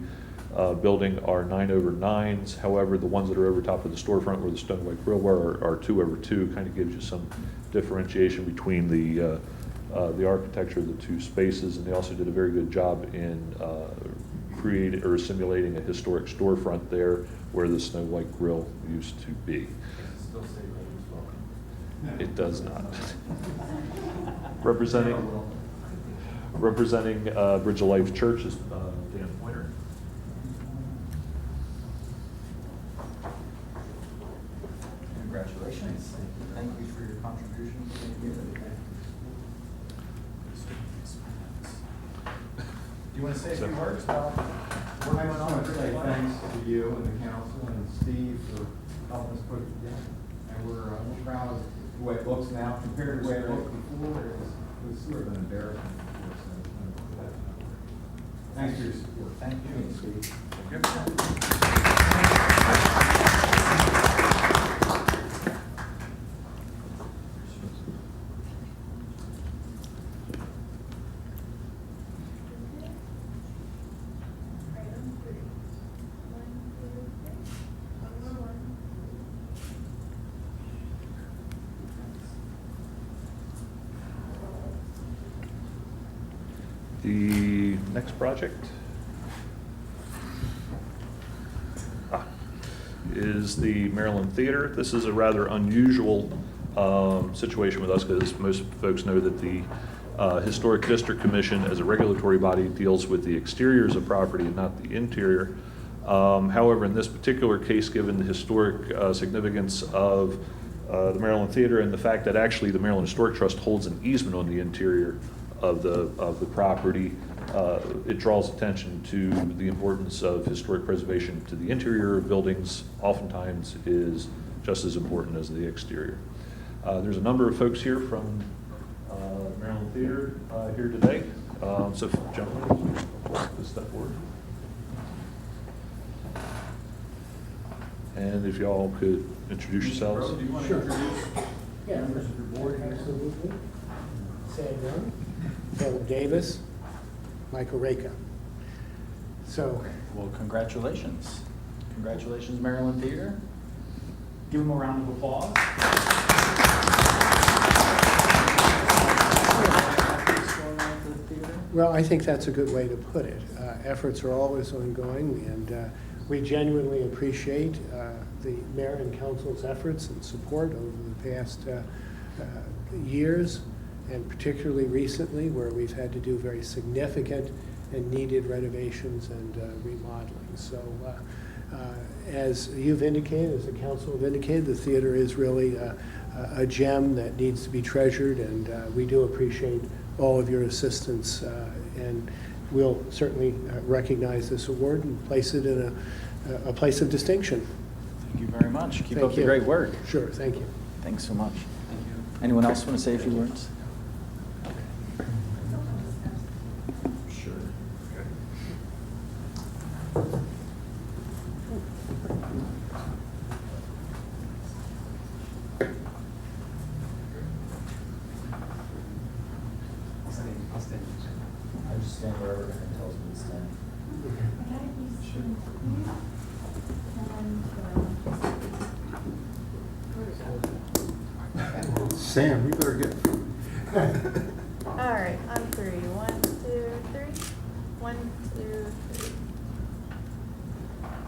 building are 9/9s. However, the ones that are over top of the storefront where the Stone White Grill were are 2/2. Kind of gives you some differentiation between the architecture of the 2 spaces. And they also did a very good job in creating or simulating a historic storefront there where the Snow White Grill used to be. It does not. Representing Bridge of Life Church is Dan Pointer. Congratulations. Thank you for your contribution to the community. Do you want to say a few words about what I just want to say thanks to you and the council and Steve for helping us put it together. And we're proud of the way it looks now compared to the way it looked before. It was sort of an embarrassment before. So thanks for your support. Thank you, Steve. The next project is the Maryland Theater. This is a rather unusual situation with us because most folks know that the Historic District Commission, as a regulatory body, deals with the exteriors of property and not the interior. However, in this particular case, given the historic significance of the Maryland Theater and the fact that actually the Maryland Historic Trust holds an easement on the interior of the property. It draws attention to the importance of historic preservation to the interior of buildings, oftentimes is just as important as the exterior. There's a number of folks here from Maryland Theater here today. So gentlemen, please step forward. And if y'all could introduce yourselves. Do you want to introduce? Yeah, members of your board, absolutely. Sam Young, Caleb Davis, Michael Raka. So, Well, congratulations. Congratulations, Maryland Theater. Give them a round of applause. well, I think that's a good way to put it. Efforts are always ongoing, and we genuinely appreciate the mayor and council's efforts and support over the past years, and particularly recently, where we've had to do very significant and needed renovations and remodeling. So as you've indicated, as the council have indicated, the theater is really a gem that needs to be treasured, and we do appreciate all of your assistance, and we'll certainly recognize this award and place it in a place of distinction. Thank you very much. Keep Thank up the you. great work. Sure, thank you. Thanks so much. Anyone else want to say a few words? Sure. I just stand wherever Aaron tells me to stand. Sam, you better get. All right, on three. 1, 2, 3. 1, 2, 3.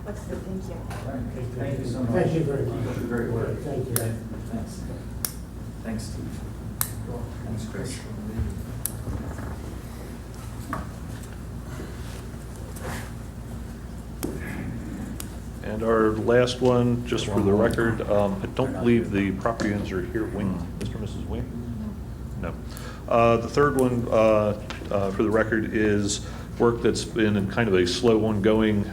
Looks good, thank you. Thank you so much. Thank you very much. Keep up the great work. Thank you. Thanks. Thanks, Steve. Thanks, Chris. And our last one, just for the record, I don't believe the property owners are here. Wing, Mr. and Mrs. Wing? No. The third one, for the record, is work that's been in kind of a slow ongoing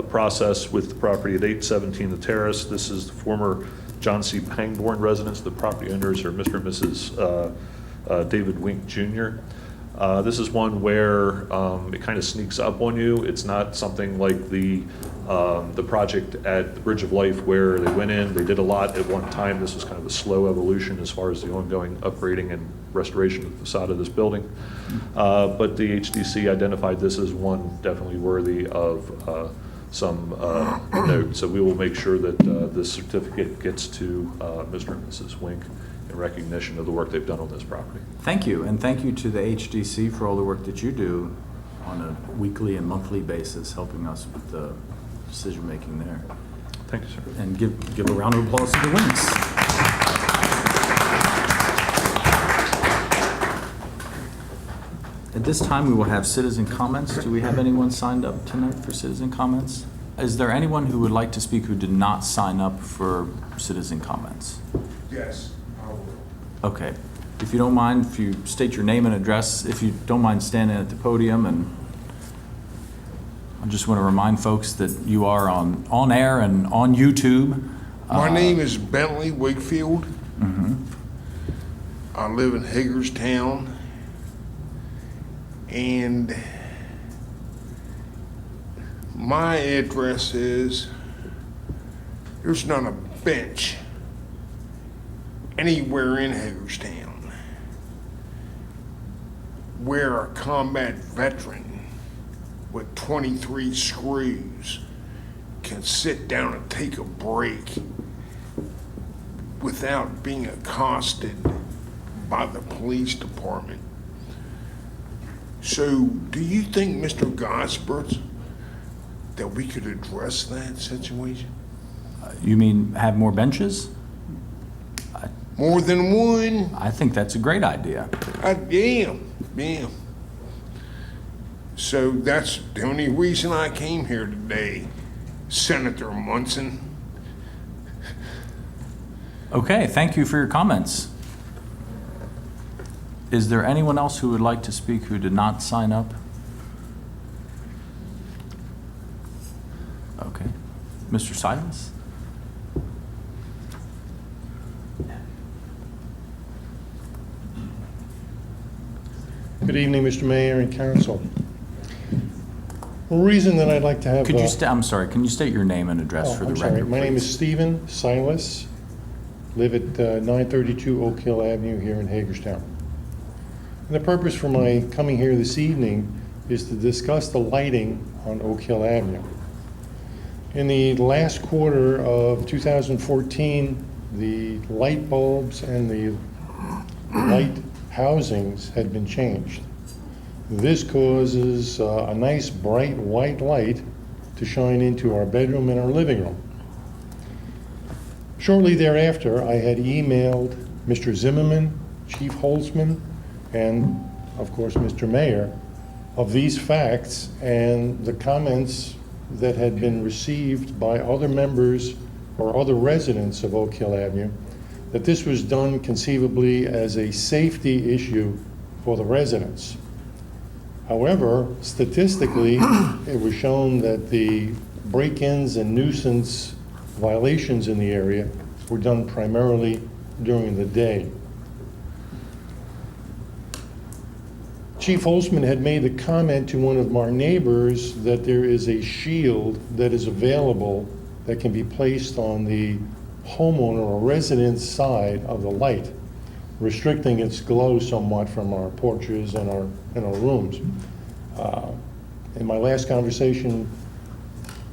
process with the property at 817 The Terrace. This is the former John C. Pangborn residence. The property owners are Mr. and Mrs. David Wink Jr. This is one where it kind of sneaks up on you. It's not something like the project at the Bridge of Life where they went in, they did a lot at one time. This was kind of a slow evolution as far as the ongoing upgrading and restoration of the facade of this building. But the HDC identified this as one definitely worthy of some note. So we will make sure that this certificate gets to Mr. and Mrs. Wink in recognition of the work they've done on this property. Thank you, and thank you to the HDC for all the work that you do on a weekly and monthly basis, helping us with the decision-making there. Thank you, sir. And give a round of applause to the Winks. At this time, we will have citizen comments. Do we have anyone signed up tonight for citizen comments? Is there anyone who would like to speak who did not sign up for citizen comments? Yes, I will. Okay. If you don't mind, if you state your name and address, if you don't mind standing at the podium, and I just want to remind folks that you are on air and on YouTube. My name is Bentley Wakefield. Mm-hmm. I live in Hagerstown. And my address is, there's not a bench anywhere in Hagerstown where a combat veteran with 23 screws can sit down and take a break without being accosted by the police department. So, do you think, Mr. Gosperts, that we could address that situation? You mean have more benches? More than one? I think that's a great idea. Yeah. So that's the only reason I came here today, Senator Munson. Okay, thank you for your comments. Is there anyone else who would like to speak who did not sign up? Okay. Mr. Silas? Good evening, Mr. Mayor and council. The reason that I'd like to have... Could you I'm sorry, can you state your name and address for the I'm sorry. record, My name please? is Stephen Silas, live at 932 Oak Hill Avenue here in Hagerstown. And the purpose for my coming here this evening is to discuss the lighting on Oak Hill Avenue. In the last quarter of 2014, the light bulbs and the light housings had been changed. This causes a nice bright white light to shine into our bedroom and our living room. Shortly thereafter, I had emailed Mr. Zimmerman, Chief Holzman, and of course Mr. Mayor of these facts and the comments that had been received by other members or other residents of Oak Hill Avenue, that this was done conceivably as a safety issue for the residents. However, statistically, it was shown that the break-ins and nuisance violations in the area were done primarily during the day. Chief Holzman had made the comment to one of our neighbors that there is a shield that is available that can be placed on the homeowner or resident's side of the light, restricting its glow somewhat from our porches and our rooms. In my last conversation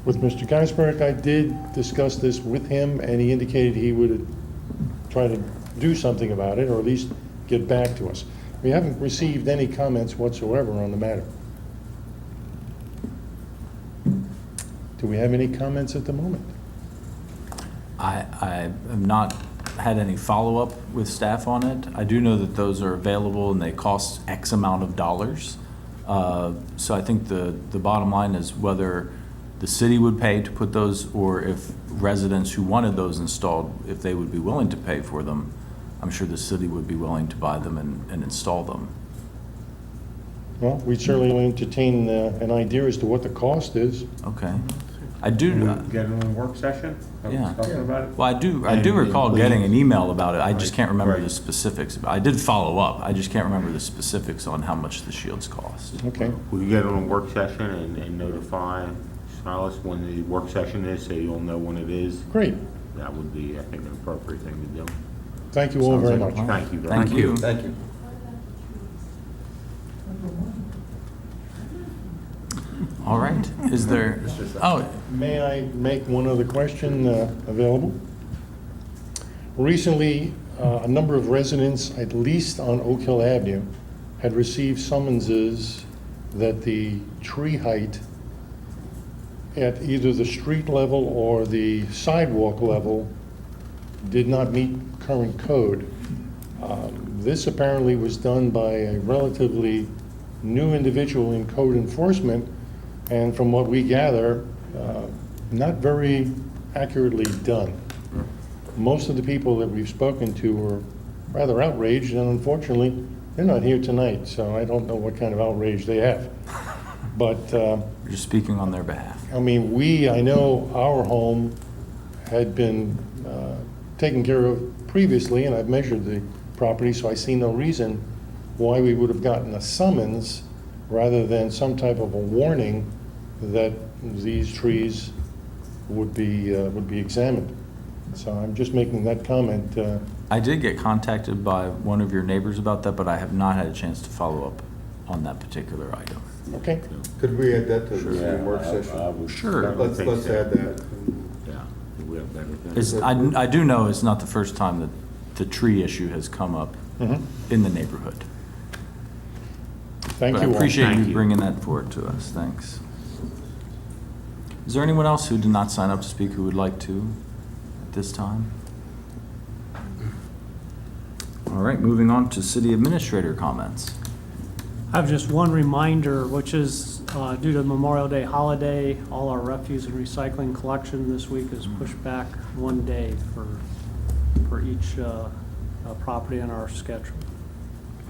with Mr. Geisberg, I did discuss this with him, and he indicated he would try to do something about it, or at least get back to us. We haven't received any comments whatsoever on the matter. Do we have any comments at the moment? I have not had any follow-up with staff on it. I do know that those are available and they cost X amount of dollars. So I think the bottom line is whether the city would pay to put those, or if residents who wanted those installed, if they would be willing to pay for them. I'm sure the city would be willing to buy them and install them. Well, we'd certainly entertain an idea as to what the cost is. Okay. I do. Get it on a work session? Yeah. Talking about it? Well, I do recall getting an email about it. I just can't remember the specifics. I did follow up. I just can't remember the specifics on how much the shields cost. Okay. We can get it on a work session and notify Silas when the work session is, so you'll know when it is. Great. That would be, I think, an appropriate thing to do. Thank you all Sounds very like a much. plan. Thank you very much. Thank you. Thank you. All right. Is there? Oh, May I make one other question available? Recently, a number of residents, at least on Oak Hill Avenue, had received summonses that the tree height at either the street level or the sidewalk level did not meet current code. This apparently was done by a relatively new individual in code enforcement, and from what we gather, not very accurately done. Most of the people that we've spoken to were rather outraged, and unfortunately, they're not here tonight, so I don't know what kind of outrage they have. But you're just speaking on their behalf. I mean, I know our home had been taken care of previously, and I've measured the property, so I see no reason why we would have gotten a summons rather than some type of a warning that these trees would be examined. So I'm just making that comment. I did get contacted by one of your neighbors about that, but I have not had a chance to follow up on that particular item. Okay. Could we add that to the work session? Sure. Let's add that. Yeah, we have everything. I do know it's not the first time that the tree issue has come up in the neighborhood. Thank But you I all. appreciate Thank you you. bringing that forward to us. Thanks. Is there anyone else who did not sign up to speak who would like to at this time? All right, moving on to city administrator comments. I have just one reminder, which is due to Memorial Day holiday, all our refuse and recycling collection this week is pushed back one day for each property on our schedule.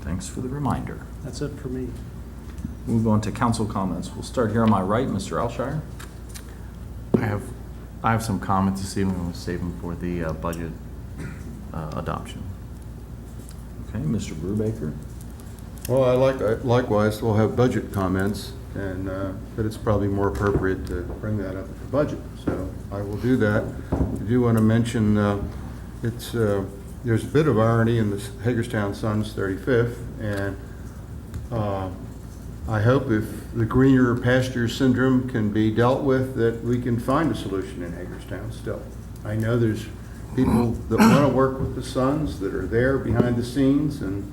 Thanks for the reminder. That's it for me. Move on to council comments. We'll start here on my right, Mr. Alshire. I have some comments this evening. We'll save them for the budget adoption. Okay, Mr. Brubaker. Well, likewise, we'll have budget comments, and, but it's probably more appropriate to bring that up at the budget, so I will do that. I do want to mention, there's a bit of irony in this Hagerstown Sun's 35th, and I hope if the greener pasture syndrome can be dealt with, that we can find a solution in Hagerstown still. I know there's people that want to work with the Suns that are there behind the scenes, and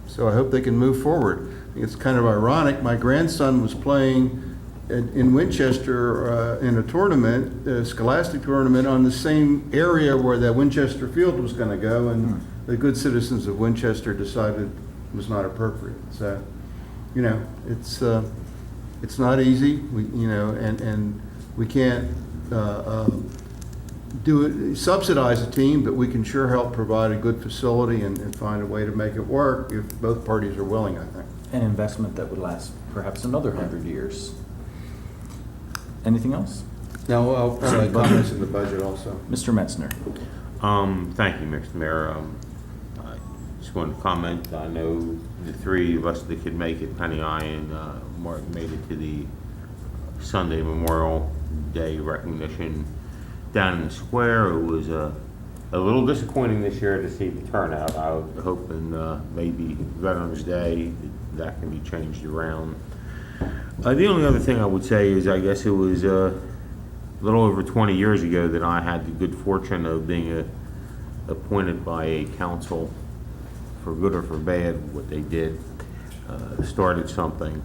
so I hope they can move forward. I think it's kind of ironic. My grandson was playing in Winchester in a tournament, a scholastic tournament, on the same area where that Winchester field was going to go, and the good citizens of Winchester decided it was not appropriate. So, it's not easy. And we can't subsidize a team, but we can sure help provide a good facility and find a way to make it work if both parties are willing, I think. An investment that would last perhaps another 100 years. Anything else? No, I'll make comments in the budget also. Mr. Metzner. Thank you, Mr. Mayor. I just wanted to comment. I know the three of us that could make it, Penny, I, and Mark, made it to the Sunday Memorial Day recognition down in the square. It was a little disappointing this year to see the turnout. I was hoping maybe Veterans Day that can be changed around. The only other thing I would say is I guess it was a little over 20 years ago that I had the good fortune of being appointed by a council, for good or for bad. What they did started something.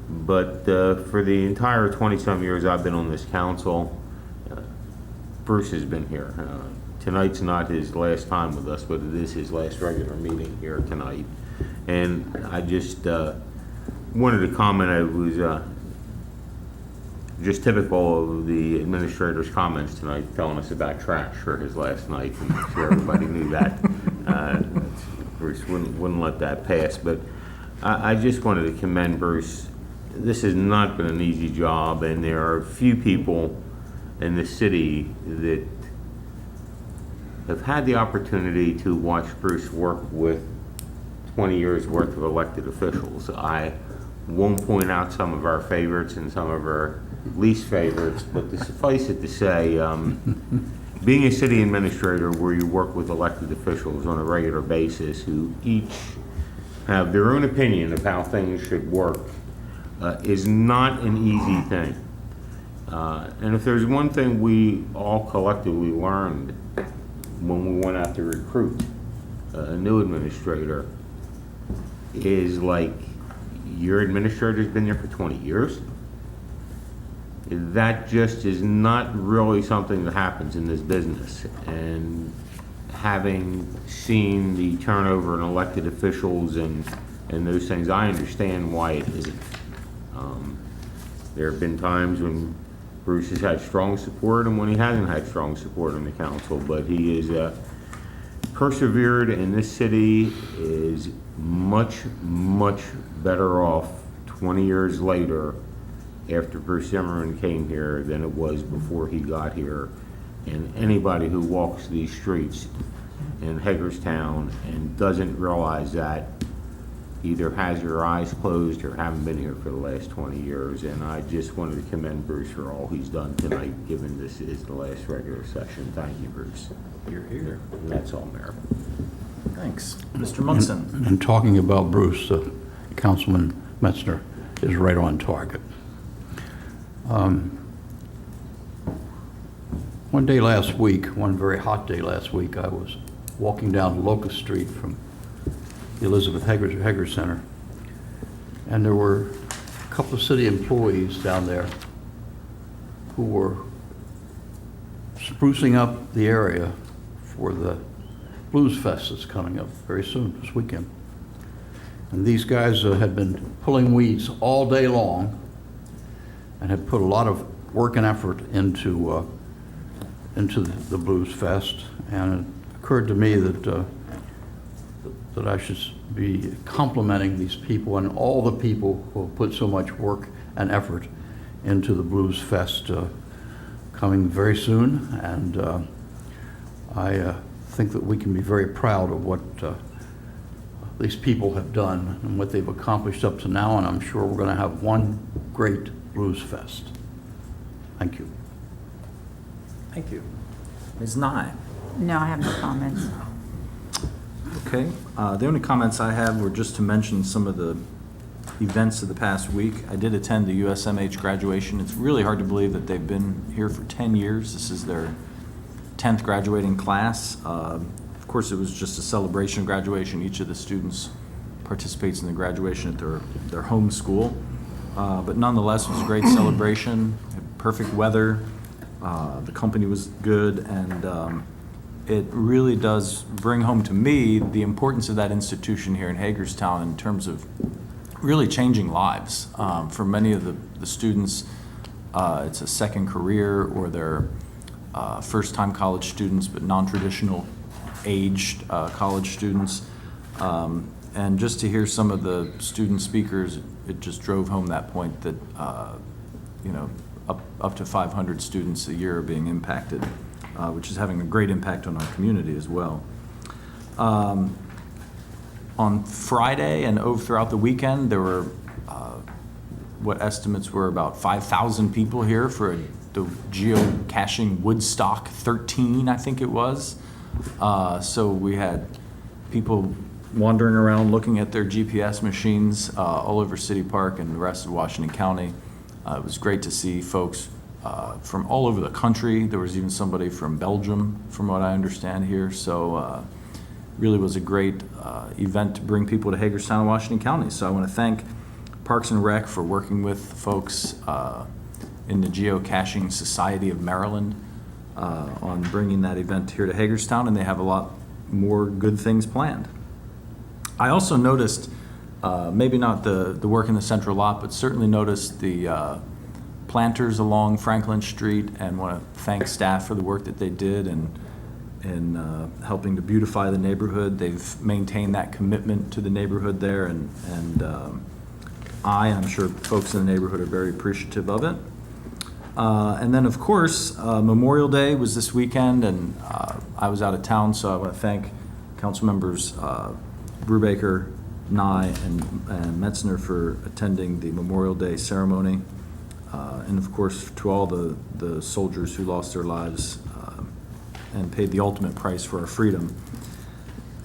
But for the entire 20-some years I've been on this council, Bruce has been here. Tonight's not his last time with us, but it is his last regular meeting here tonight. And I just wanted to comment. It was just typical of the administrator's comments tonight, telling us about trash for his last night. I'm sure everybody knew that. Bruce wouldn't let that pass. But I just wanted to commend Bruce. This has not been an easy job, and there are a few people in the city that have had the opportunity to watch Bruce work with 20 years worth of elected officials. I won't point out some of our favorites and some of our least favorites, but to suffice it to say, being a city administrator where you work with elected officials on a regular basis who each have their own opinion of how things should work is not an easy thing. And if there's one thing we all collectively learned when we went out to recruit a new administrator is, like, your administrator's been there for 20 years. That just is not really something that happens in this business. And having seen the turnover in elected officials and those things, I understand why it isn't. There have been times when Bruce has had strong support and when he hasn't had strong support in the council, but he is persevered, and this city is much, much better off 20 years later after Bruce Zimmerman came here than it was before he got here. And anybody who walks these streets in Hagerstown and doesn't realize that either has your eyes closed or haven't been here for the last 20 years. And I just wanted to commend Bruce for all he's done tonight, given this is the last regular session. Thank you, Bruce. You're here. And that's all, Mayor. Thanks. Mr. Munson. And talking about Bruce, Councilman Metzner is right on target. One day last week, one very hot day last week, I was walking down Locust Street from the Elizabeth Hager Center, and there were a couple of city employees down there who were sprucing up the area for the Blues Fest that's coming up very soon, this weekend. And these guys had been pulling weeds all day long and had put a lot of work and effort into the Blues Fest. And it occurred to me that that I should be complimenting these people and all the people who have put so much work and effort into the Blues Fest coming very soon. And I think that we can be very proud of what these people have done and what they've accomplished up to now, and I'm sure we're going to have one great Blues Fest. Thank you. Thank you. Ms. Nye? No, I have no comments. Okay, the only comments I have were just to mention some of the events of the past week. I did attend the USMH graduation. It's really hard to believe that they've been here for 10 years. This is their 10th graduating class. Of course, it was just a celebration of graduation. Each of the students participates in the graduation at their home school. But nonetheless, it was a great celebration, perfect weather. The company was good, and it really does bring home to me the importance of that institution here in Hagerstown in terms of really changing lives. For many of the students, it's a second career, or they're first-time college students, but non-traditional aged college students. And just to hear some of the student speakers, it just drove home that point that, you know, up to 500 students a year are being impacted, which is having a great impact on our community as well. On Friday and throughout the weekend, there were what estimates were about 5,000 people here for the geocaching Woodstock 13, I think it was. So we had people wandering around looking at their GPS machines all over City Park and the rest of Washington County. It was great to see folks from all over the country. There was even somebody from Belgium, from what I understand here. So really was a great event to bring people to Hagerstown and Washington County. So I want to thank Parks and Rec for working with folks in the Geocaching Society of Maryland on bringing that event here to Hagerstown, and they have a lot more good things planned. I also noticed, maybe not the work in the central lot, but certainly noticed the planters along Franklin Street, and want to thank staff for the work that they did in helping to beautify the neighborhood. They've maintained that commitment to the neighborhood there, and I'm sure folks in the neighborhood are very appreciative of it. And then, of course, Memorial Day was this weekend, and I was out of town, so I want to thank council members Brubaker, Nye, and Metzner for attending the Memorial Day ceremony. And of course, to all the soldiers who lost their lives and paid the ultimate price for our freedom.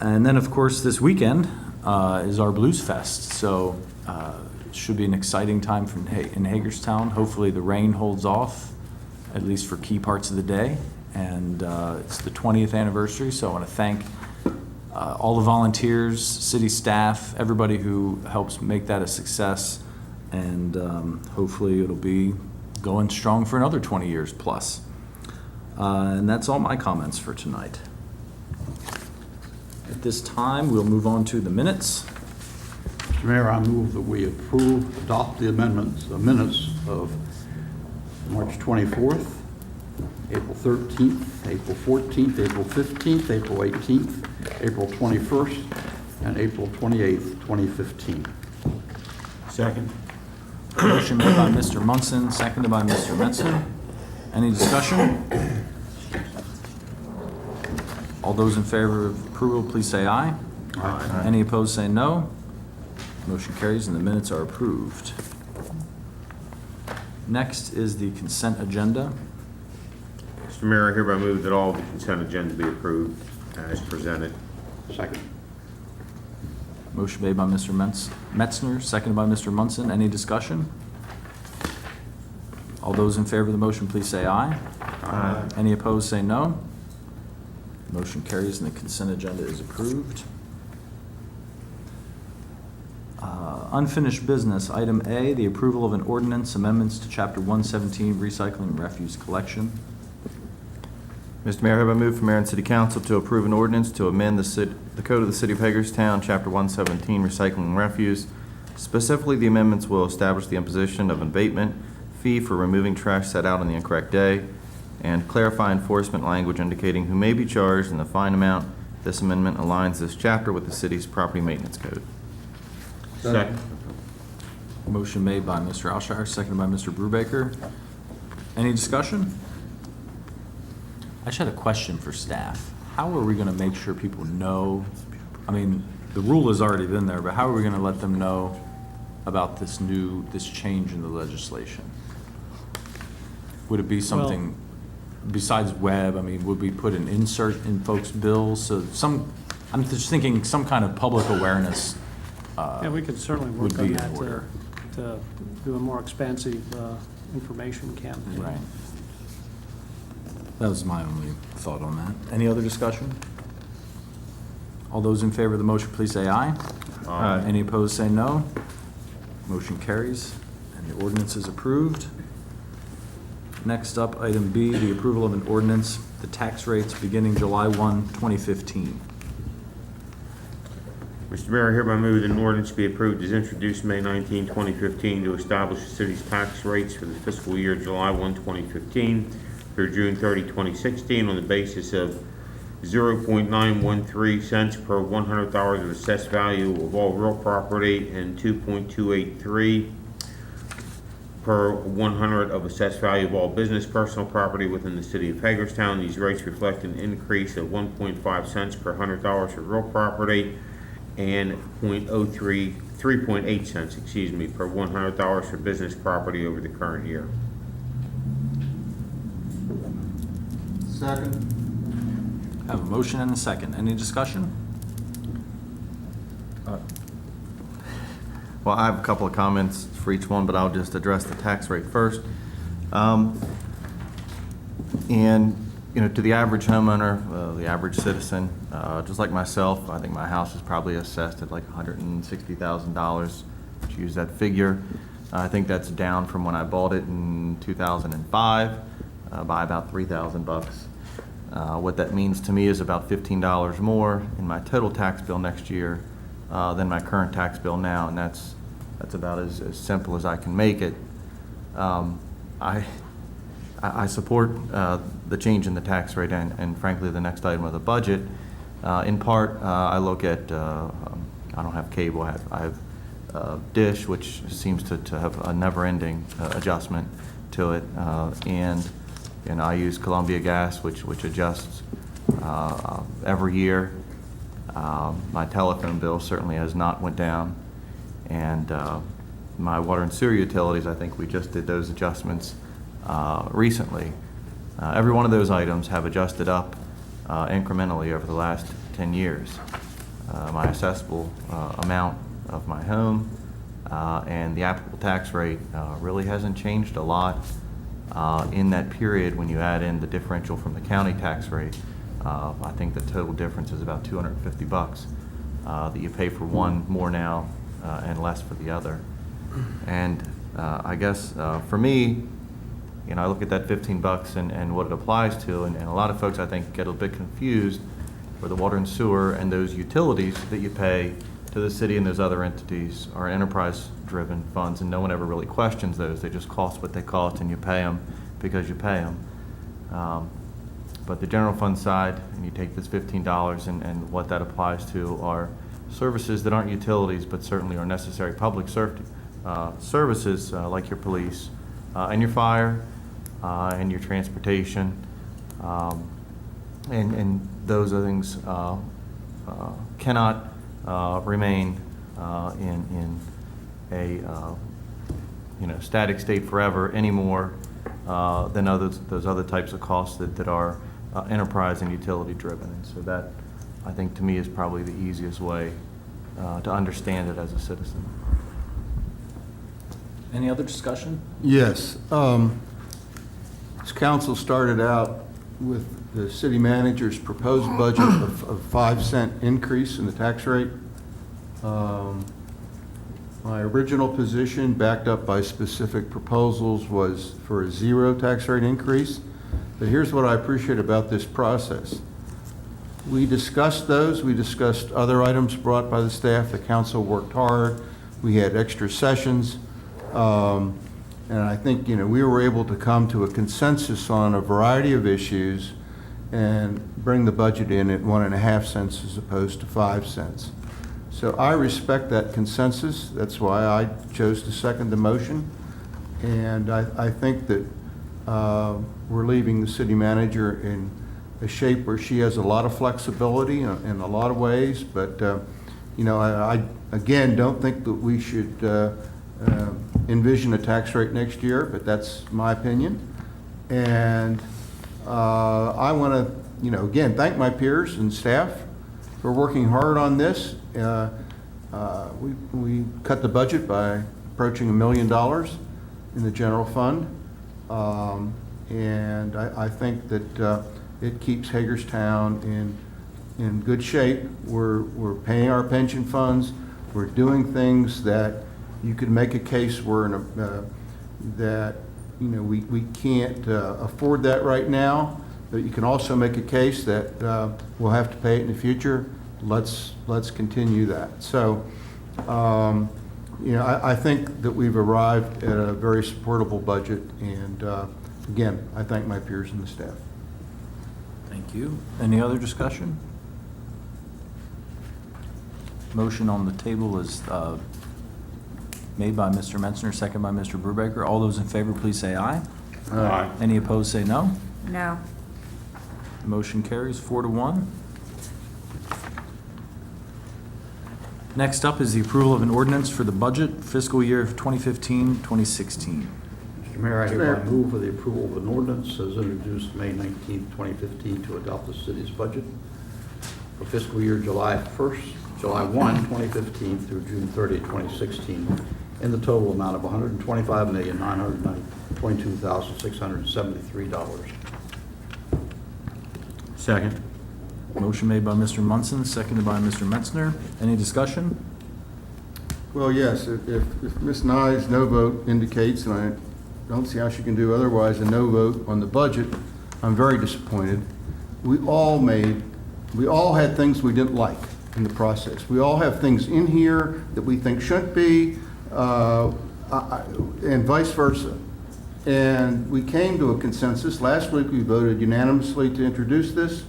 And then, of course, this weekend is our Blues Fest. So it should be an exciting time in Hagerstown. Hopefully the rain holds off, at least for key parts of the day. And it's the 20th anniversary, so I want to thank all the volunteers, city staff, everybody who helps make that a success. And hopefully it'll be going strong for another 20 years plus. And that's all my comments for tonight. At this time, we'll move on to the minutes. Mr. Mayor, I move that we adopt the minutes of March 24th, April 13th, April 14th, April 15th, April 18th, April 21st, and April 28th, 2015. Second. Motion made by Mr. Munson, seconded by Mr. Metzger. Any discussion? All those in favor of approval, please say aye. Aye. Any opposed, say no. Motion carries and the minutes are approved. Next is the consent agenda. Mr. Mayor, I hereby move that all the consent agenda be approved as presented. Second. Motion made by Mr. Metzner, seconded by Mr. Munson. Any discussion? All those in favor of the motion, please say aye. Aye. Any opposed, say no. Motion carries and the consent agenda is approved. Unfinished business, item A, the approval of an ordinance amendments to Chapter 117 Recycling and Refuse Collection. Mr. Mayor, I hereby move for Mayor and City Council to approve an ordinance to amend the Code of the City of Hagerstown, Chapter 117, Recycling and Refuse. Specifically, the amendments will establish the imposition of an abatement fee for removing trash set out on the incorrect day, and clarify enforcement language indicating who may be charged and the fine amount This amendment aligns this chapter with the city's property maintenance code. Second. Motion made by Mr. Alshire, seconded by Mr. Brubaker. Any discussion? I just had a question for staff. How are we gonna make sure people know, I mean, the rule has already been there, but how are we gonna let them know about this change in the legislation? Would it be something besides web? I mean, would we put an insert in folks' bills? So I'm just thinking some kind of public awareness Yeah, we could certainly would work be on in that order. to do a more expansive information campaign. Right. That was my only thought on that. Any other discussion? All those in favor of the motion, please say aye. Aye. Any opposed, say no. Motion carries, and the ordinance is approved. Next up, item B, the approval of an ordinance, the tax rates beginning July 1, 2015. Mr. Mayor, I hereby move that an ordinance be approved as introduced May 19, 2015 to establish the city's tax rates for the fiscal year July 1, 2015 through June 30, 2016 on the basis of 0.913 cents per $100 of assessed value of all real property and 2.283 per 100 of assessed value of all business personal property within the city of Hagerstown. These rates reflect an increase of 1.5 cents per $100 for real property and 3.8 cents, per $100 for business property over the current year. Second. Have a motion and a second. Any discussion? Well, I have a couple of comments for each one, but I'll just address the tax rate first. And, you know, to the average homeowner, the average citizen, just like myself, I think my house is probably assessed at like $160,000, to use that figure. I think that's down from when I bought it in 2005 by about $3,000. What that means to me is about $15 more in my total tax bill next year than my current tax bill now, and that's about as simple as I can make it. I support the change in the tax rate and frankly the next item of the budget. In part, I look at, I don't have cable, I have Dish, which seems to have a never-ending adjustment to it, and I use Columbia Gas, which adjusts every year. My telephone bill certainly has not went down, and my water and sewer utilities, I think we just did those adjustments recently. Every one of those items have adjusted up incrementally over the last 10 years. My assessable amount of my home and the applicable tax rate really hasn't changed a lot in that period. When you add in the differential from the county tax rate, I think the total difference is about $250 that you pay for one more now and less for the other. And I guess for me, I look at that $15 and what it applies to, and a lot of folks I think get a bit confused where the water and sewer and those utilities that you pay to the city and those other entities are enterprise-driven funds, and no one ever really questions those. They just cost what they cost, and you pay them because you pay them. But the general fund side, and you take this $15 and what that applies to are services that aren't utilities, but certainly are necessary public services like your police and your fire and your transportation, and those other things cannot remain in a static state forever any more than those other types of costs that are enterprise and utility driven. And so that, I think, to me is probably the easiest way to understand it as a citizen. Any other discussion? Yes. This council started out with the city manager's proposed budget of 5-cent increase in the tax rate. My original position, backed up by specific proposals, was for a 0 tax rate increase. But here's what I appreciate about this process. We discussed those. We discussed other items brought by the staff. The council worked hard. We had extra sessions. And I think, we were able to come to a consensus on a variety of issues and bring the budget in at 1.5 cents as opposed to 5 cents. So I respect that consensus. That's why I chose to second the motion. And I think that we're leaving the city manager in a shape where she has a lot of flexibility in a lot of ways. But, you know, I again, don't think that we should envision a tax rate next year, but that's my opinion. And I want to, you know, again, thank my peers and staff for working hard on this. We cut the budget by approaching $1 million in the general fund. And I think that it keeps Hagerstown in good shape. We're paying our pension funds. We're doing things that you could make a case where that, you know, we can't afford that right now, but you can also make a case that we'll have to pay it in the future. Let's continue that. So, you know, I think that we've arrived at a very supportable budget, and again, I thank my peers and the staff. Thank you. Any other discussion? Motion on the table is made by Mr. Metzner, second by Mr. Brubaker. All those in favor, please say aye. Aye. Any opposed, say no. No. Motion carries 4-1. Next up is the approval of an ordinance for the budget fiscal year of 2015-2016. Mr. Mayor, I hereby move for the approval of an ordinance as introduced May 19, 2015, to adopt the city's budget for fiscal year July 1, 2015 through June 30, 2016, in the total amount of $125,922,673. Second. Motion made by Mr. Munson, seconded by Mr. Metzner. Any discussion? Well, yes, if Ms. Nye's no vote indicates, and I don't see how she can do otherwise, a no vote on the budget, I'm very disappointed. We all had things we didn't like in the process. We all have things in here that we think shouldn't be, and vice versa. And we came to a consensus. Last week, we voted unanimously to introduce this.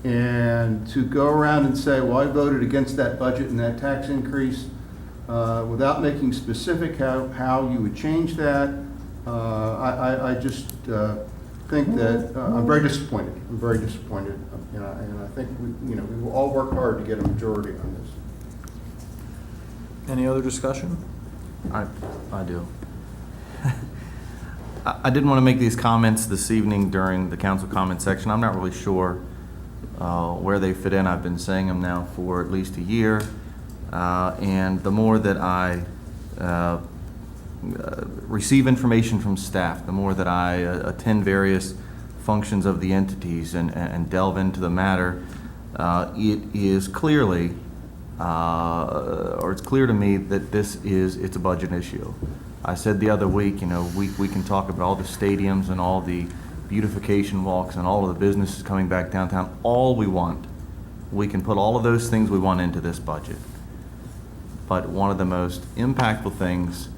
And to go around and say, well, I voted against that budget and that tax increase without making specific how you would change that, I just think that I'm very disappointed. I'm very disappointed, and I think we will all work hard to get a majority on this. Any other discussion? I do. I didn't want to make these comments this evening during the council comment section. I'm not really sure where they fit in. I've been saying them now for at least a year. And the more that I receive information from staff, the more that I attend various functions of the entities and delve into the matter, it is clearly, or it's clear to me that it's a budget issue. I said the other week, you know, we can talk about all the stadiums and all the beautification walks and all of the businesses coming back downtown, all we want. We can put all of those things we want into this budget. But one of the most impactful things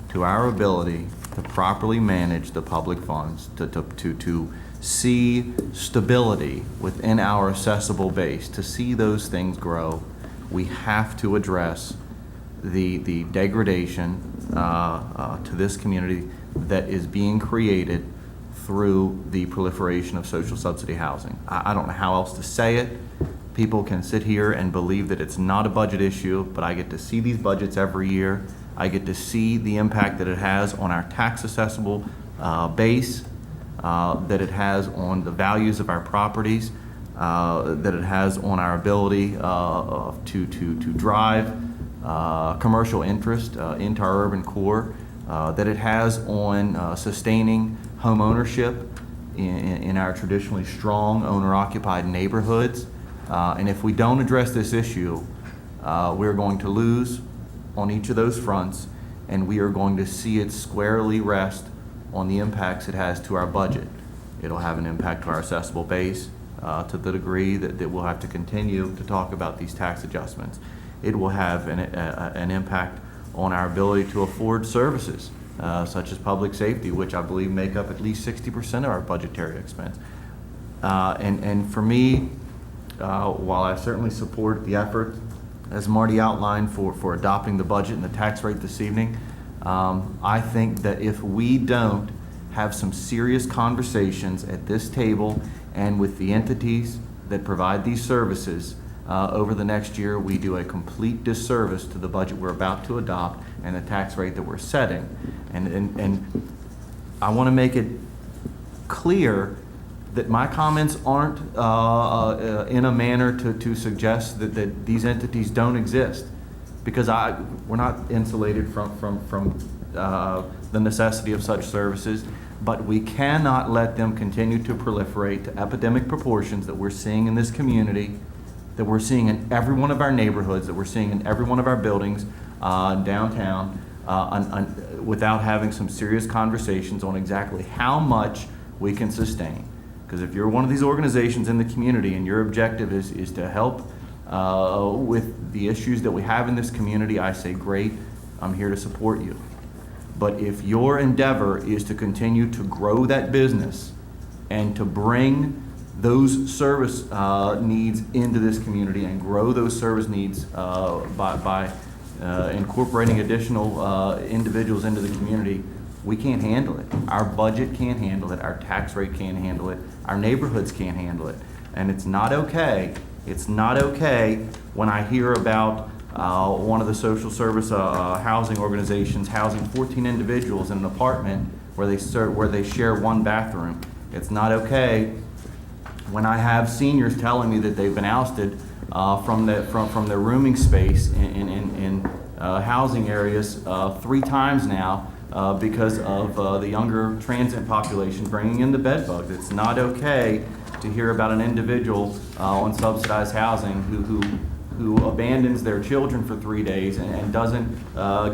to our ability to properly manage the public funds, to see stability within our accessible base, to see those things grow, we have to address the degradation to this community that is being created through the proliferation of social subsidy housing. I don't know how else to say it. People can sit here and believe that it's not a budget issue, but I get to see these budgets every year. I get to see the impact that it has on our tax accessible base, that it has on the values of our properties, that it has on our ability to drive commercial interest into our urban core, that it has on sustaining home ownership in our traditionally strong owner-occupied neighborhoods. And if we don't address this issue, we're going to lose on each of those fronts, and we are going to see it squarely rest on the impacts it has to our budget. It'll have an impact to our accessible base to the degree that we'll have to continue to talk about these tax adjustments. It will have an impact on our ability to afford services such as public safety, which I believe make up at least 60% of our budgetary expense. And for me, while I certainly support the effort, as Marty outlined, for adopting the budget and the tax rate this evening, I think that if we don't have some serious conversations at this table and with the entities that provide these services over the next year, we do a complete disservice to the budget we're about to adopt and the tax rate that we're setting. And I want to make it clear that my comments aren't in a manner to suggest that these entities don't exist, because we're not insulated from the necessity of such services, but we cannot let them continue to proliferate to epidemic proportions that we're seeing in this community, that we're seeing in every one of our neighborhoods, that we're seeing in every one of our buildings downtown, without having some serious conversations on exactly how much we can sustain. Because if you're one of these organizations in the community and your objective is to help with the issues that we have in this community, I say, great, I'm here to support you. But if your endeavor is to continue to grow that business and to bring those service needs into this community and grow those service needs by incorporating additional individuals into the community, we can't handle it. Our budget can't handle it. Our tax rate can't handle it. Our neighborhoods can't handle it. And it's not okay. It's not okay when I hear about one of the social service housing organizations housing 14 individuals in an apartment where they share one bathroom. It's not okay when I have seniors telling me that they've been ousted from their rooming space in housing areas 3 times now because of the younger transient population bringing in the bed bugs. It's not okay to hear about an individual on subsidized housing who abandons their children for 3 days and doesn't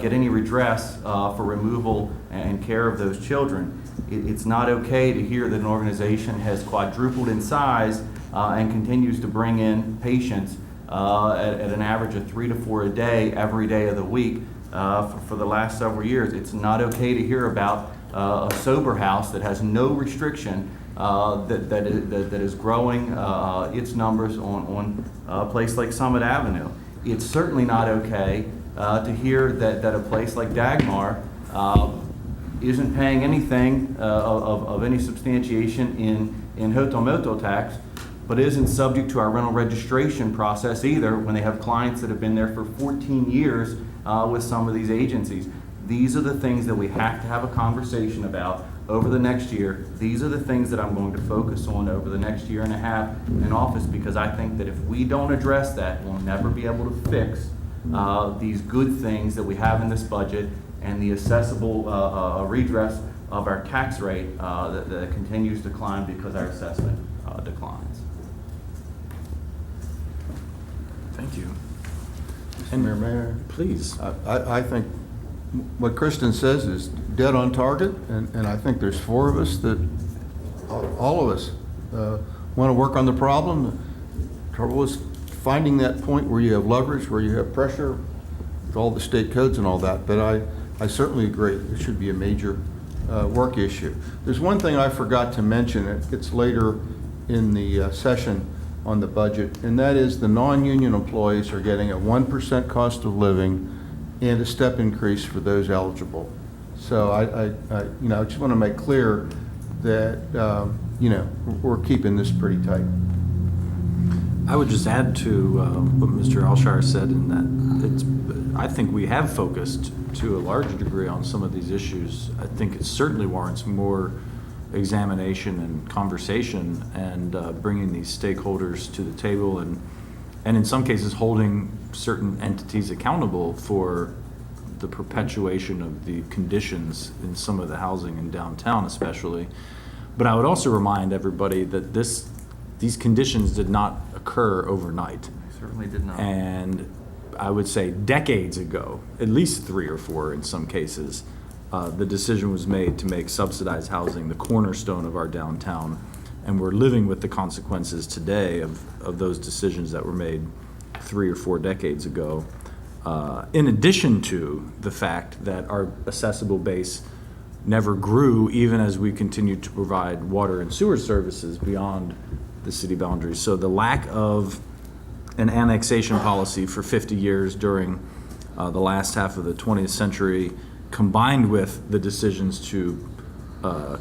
get any redress for removal and care of those children. It's not okay to hear that an organization has quadrupled in size and continues to bring in patients at an average of 3 to 4 a day, every day of the week for the last several years. It's not okay to hear about a sober house that has no restriction that is growing its numbers on a place like Summit Avenue. It's certainly not okay to hear that a place like Dagmar isn't paying anything of any substantiation in hotel motel tax, but isn't subject to our rental registration process either when they have clients that have been there for 14 years with some of these agencies. These are the things that we have to have a conversation about over the next year. These are the things that I'm going to focus on over the next year and a half in office, because I think that if we don't address that, we'll never be able to fix these good things that we have in this budget and the accessible redress of our tax rate that continues to climb because our assessment declines. Thank you. Mr. Mayor, Please. I think what Kristen says is dead on target, and I think there's 4 of us that, all of us, want to work on the problem. The trouble is finding that point where you have leverage, where you have pressure, with all the state codes and all that, but I certainly agree. It should be a major work issue. There's one thing I forgot to mention. It's later in the session on the budget, and that is the non-union employees are getting a 1% cost of living and a step increase for those eligible. So I just want to make clear that we're keeping this pretty tight. I would just add to what Mr. Alshire said, in that I think we have focused to a large degree on some of these issues. I think it certainly warrants more examination and conversation and bringing these stakeholders to the table and in some cases holding certain entities accountable for the perpetuation of the conditions in some of the housing in downtown especially. But I would also remind everybody that these conditions did not occur overnight. They certainly did not. And I would say decades ago, at least 3 or 4 in some cases, the decision was made to make subsidized housing the cornerstone of our downtown. And we're living with the consequences today of those decisions that were made 3 or 4 decades ago. In addition to the fact that our accessible base never grew, even as we continued to provide water and sewer services beyond the city boundaries. So the lack of an annexation policy for 50 years during the last half of the 20th century, combined with the decisions to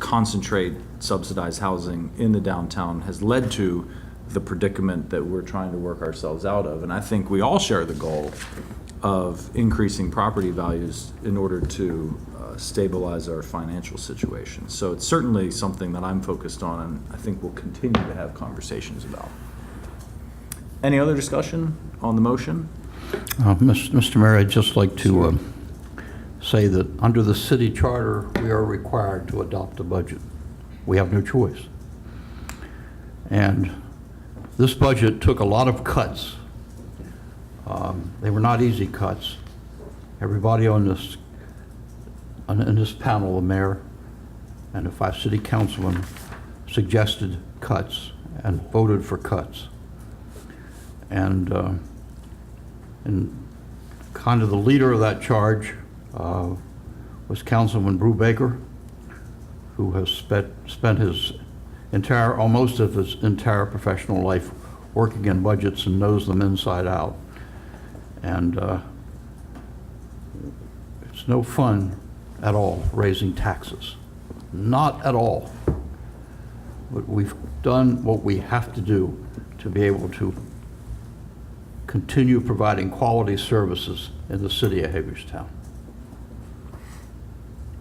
concentrate subsidized housing in the downtown, has led to the predicament that we're trying to work ourselves out of. And I think we all share the goal of increasing property values in order to stabilize our financial situation. So it's certainly something that I'm focused on, and I think we'll continue to have conversations about. Any other discussion on the motion? Mr. Mayor, I'd just like to say that under the city charter, we are required to adopt a budget. We have no choice. And this budget took a lot of cuts. They were not easy cuts. Everybody on this in this panel, the mayor and the 5 city councilmen, suggested cuts and voted for cuts. And kind of the leader of that charge was Councilman Brubaker, who has spent his almost of his entire professional life working in budgets and knows them inside out. And it's no fun at all raising taxes, not at all. But we've done what we have to do to be able to continue providing quality services in the city of Hagerstown.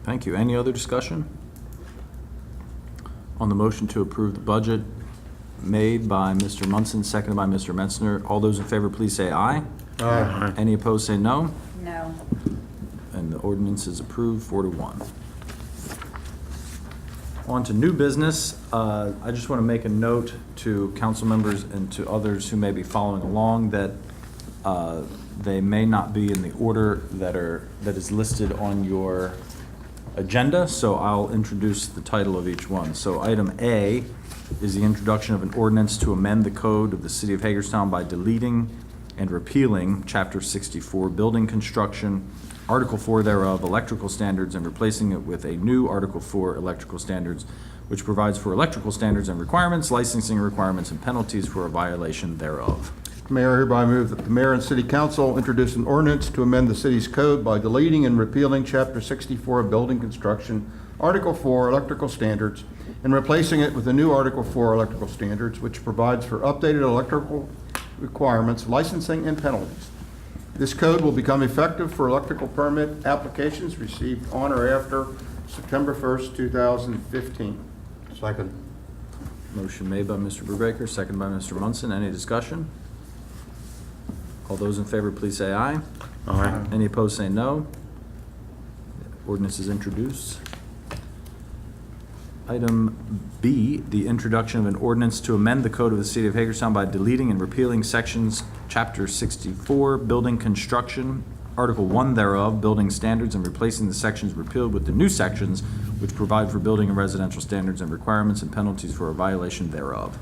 Thank you. Any other discussion on the motion to approve the budget made by Mr. Munson, seconded by Mr. Metzner? All those in favor, please say aye. Aye. Any opposed, say no. No. And the ordinance is approved 4-1. On to new business. I just want to make a note to council members and to others who may be following along that they may not be in the order that is listed on your agenda, so I'll introduce the title of each one. So item A is the introduction of an ordinance to amend the code of the city of Hagerstown by deleting and repealing Chapter 64, Building Construction, Article 4 thereof, Electrical Standards, and replacing it with a new Article 4, Electrical Standards, which provides for electrical standards and requirements, licensing requirements, and penalties for a violation thereof. Mayor, hereby move that the mayor and city council introduce an ordinance to amend the city's code by deleting and repealing Chapter 64 of Building Construction, Article 4, Electrical Standards, and replacing it with a new Article 4, Electrical Standards, which provides for updated electrical requirements, licensing, and penalties. This code will become effective for electrical permit applications received on or after September 1st, 2015. Second. Motion made by Mr. Brubaker, seconded by Mr. Munson. Any discussion? All those in favor, please say aye. Aye. Any opposed, say no. Ordinance is introduced. Item B, the introduction of an ordinance to amend the code of the city of Hagerstown by deleting and repealing sections, Chapter 64, Building Construction, Article 1 thereof, Building Standards, and replacing the sections repealed with the new sections which provide for building and residential standards and requirements and penalties for a violation thereof.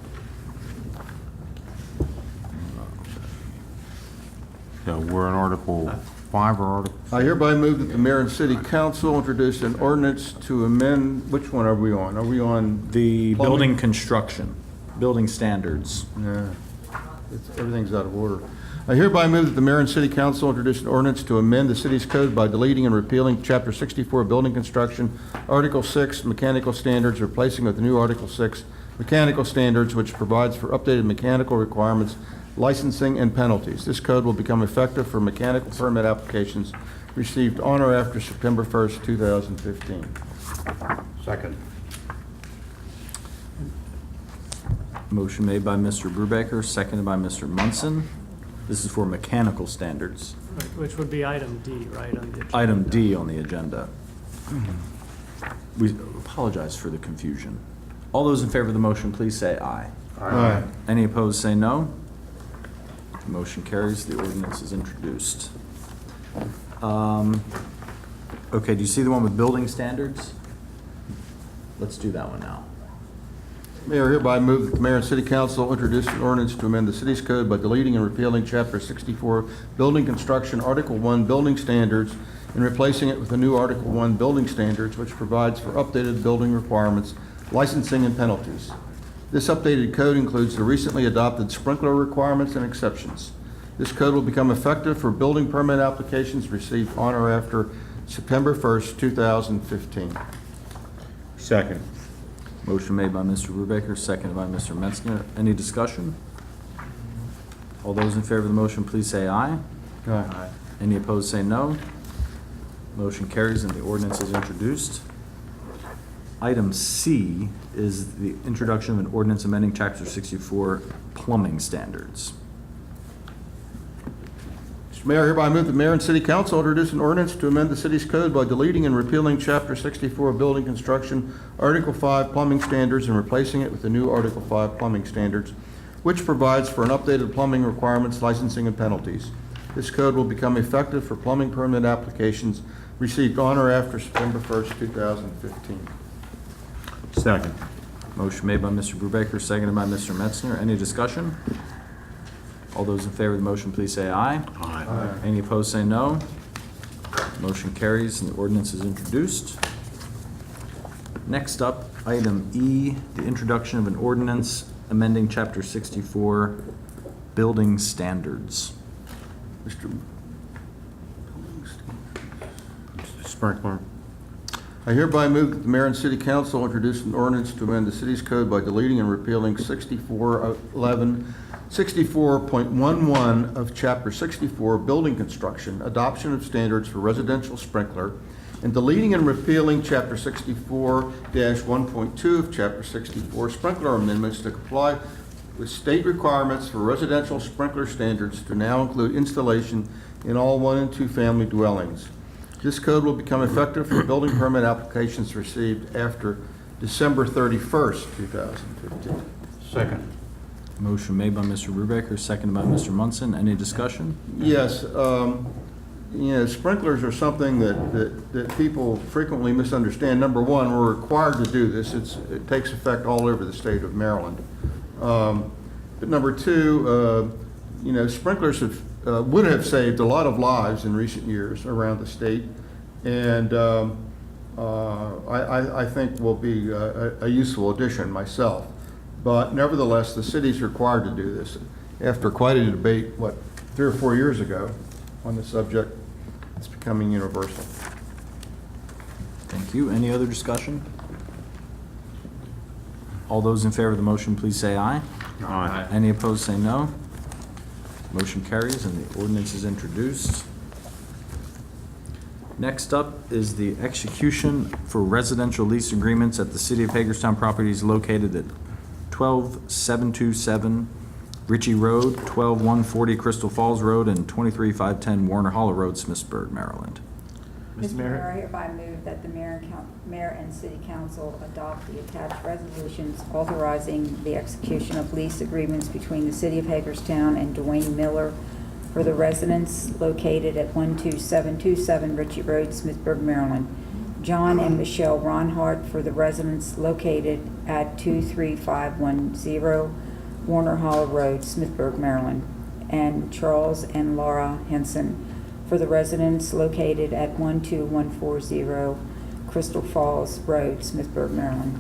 So we're in Article 5 or Article? I hereby move that the mayor and city council introduce an ordinance to amend, which one are we on? Are we on? The Plumbing? building construction, building standards. Yeah, everything's out of order. I hereby move that the mayor and city council introduce an ordinance to amend the city's code by deleting and repealing Chapter 64, Building Construction, Article 6, Mechanical Standards, replacing with the new Article 6, Mechanical Standards, which provides for updated mechanical requirements, licensing, and penalties. This code will become effective for mechanical permit applications received on or after September 1st, 2015. Second. Motion made by Mr. Brubaker, seconded by Mr. Munson. This is for mechanical standards. Right, which would be item D, right, on the agenda. Item D on the agenda. We apologize for the confusion. All those in favor of the motion, please say aye. Aye. Any opposed, say no. Motion carries. The ordinance is introduced. Okay, do you see the one with building standards? Let's do that one now. Mayor, hereby move that the mayor and city council introduce an ordinance to amend the city's code by deleting and repealing Chapter 64, Building Construction, Article 1, Building Standards, and replacing it with a new Article 1, Building Standards, which provides for updated building requirements, licensing, and penalties. This updated code includes the recently adopted sprinkler requirements and exceptions. This code will become effective for building permit applications received on or after September 1st, 2015. Second. Motion made by Mr. Brubaker, seconded by Mr. Metzger. Any discussion? All those in favor of the motion, please say aye. Aye. Any opposed, say no. Motion carries and the ordinance is introduced. Item C is the introduction of an ordinance amending Chapter 64 plumbing standards. Mr. Mayor, hereby move the mayor and city council introduce an ordinance to amend the city's code by deleting and repealing Chapter 64, Building Construction, Article 5, Plumbing Standards, and replacing it with the new Article 5, Plumbing Standards, which provides for an updated plumbing requirements, licensing, and penalties. This code will become effective for plumbing permit applications received on or after September 1st, 2015. Second. Motion made by Mr. Brubaker, seconded by Mr. Metzger. Any discussion? All those in favor of the motion, please say aye. Aye. Any opposed, say no. Motion carries and the ordinance is introduced. Next up, item E, the introduction of an ordinance amending Chapter 64, Building Standards. Mr. Sprinkler. I hereby move that the mayor and city council introduce an ordinance to amend the city's code by deleting and repealing 64.11 of Chapter 64, Building Construction, Adoption of Standards for Residential Sprinkler, and deleting and repealing Chapter 64-1.2 of Chapter 64, Sprinkler Amendments to comply with state requirements for residential sprinkler standards to now include installation in all 1 and 2 family dwellings. This code will become effective for building permit applications received after December 31st, 2015. Second. Motion made by Mr. Brubaker, seconded by Mr. Munson. Any discussion? Yes, sprinklers are something that people frequently misunderstand. Number one, we're required to do this. It takes effect all over the state of Maryland. But number two, sprinklers would have saved a lot of lives in recent years around the state, and I think will be a useful addition myself. But nevertheless, the city's required to do this. After quite a debate, 3 or 4 years ago on the subject, it's becoming universal. Thank you. Any other discussion? All those in favor of the motion, please say aye. Aye. Any opposed, say no. Motion carries and the ordinance is introduced. Next up is the execution for residential lease agreements at the City of Hagerstown properties located at 12727 Ritchie Road, 12140 Crystal Falls Road, and 23510 Warner Hollow Road, Smithsburg, Maryland. Mr. Mayor, I hereby move that the mayor and city council adopt the attached resolutions authorizing the execution of lease agreements between the city of Hagerstown and Dwayne Miller for the residents located at 12727 Ritchie Road, Smithsburg, Maryland. John and Michelle Ronhart for the residents located at 23510 Warner Hollow Road, Smithsburg, Maryland. And Charles and Laura Henson for the residents located at 12140 Crystal Falls Road, Smithsburg, Maryland.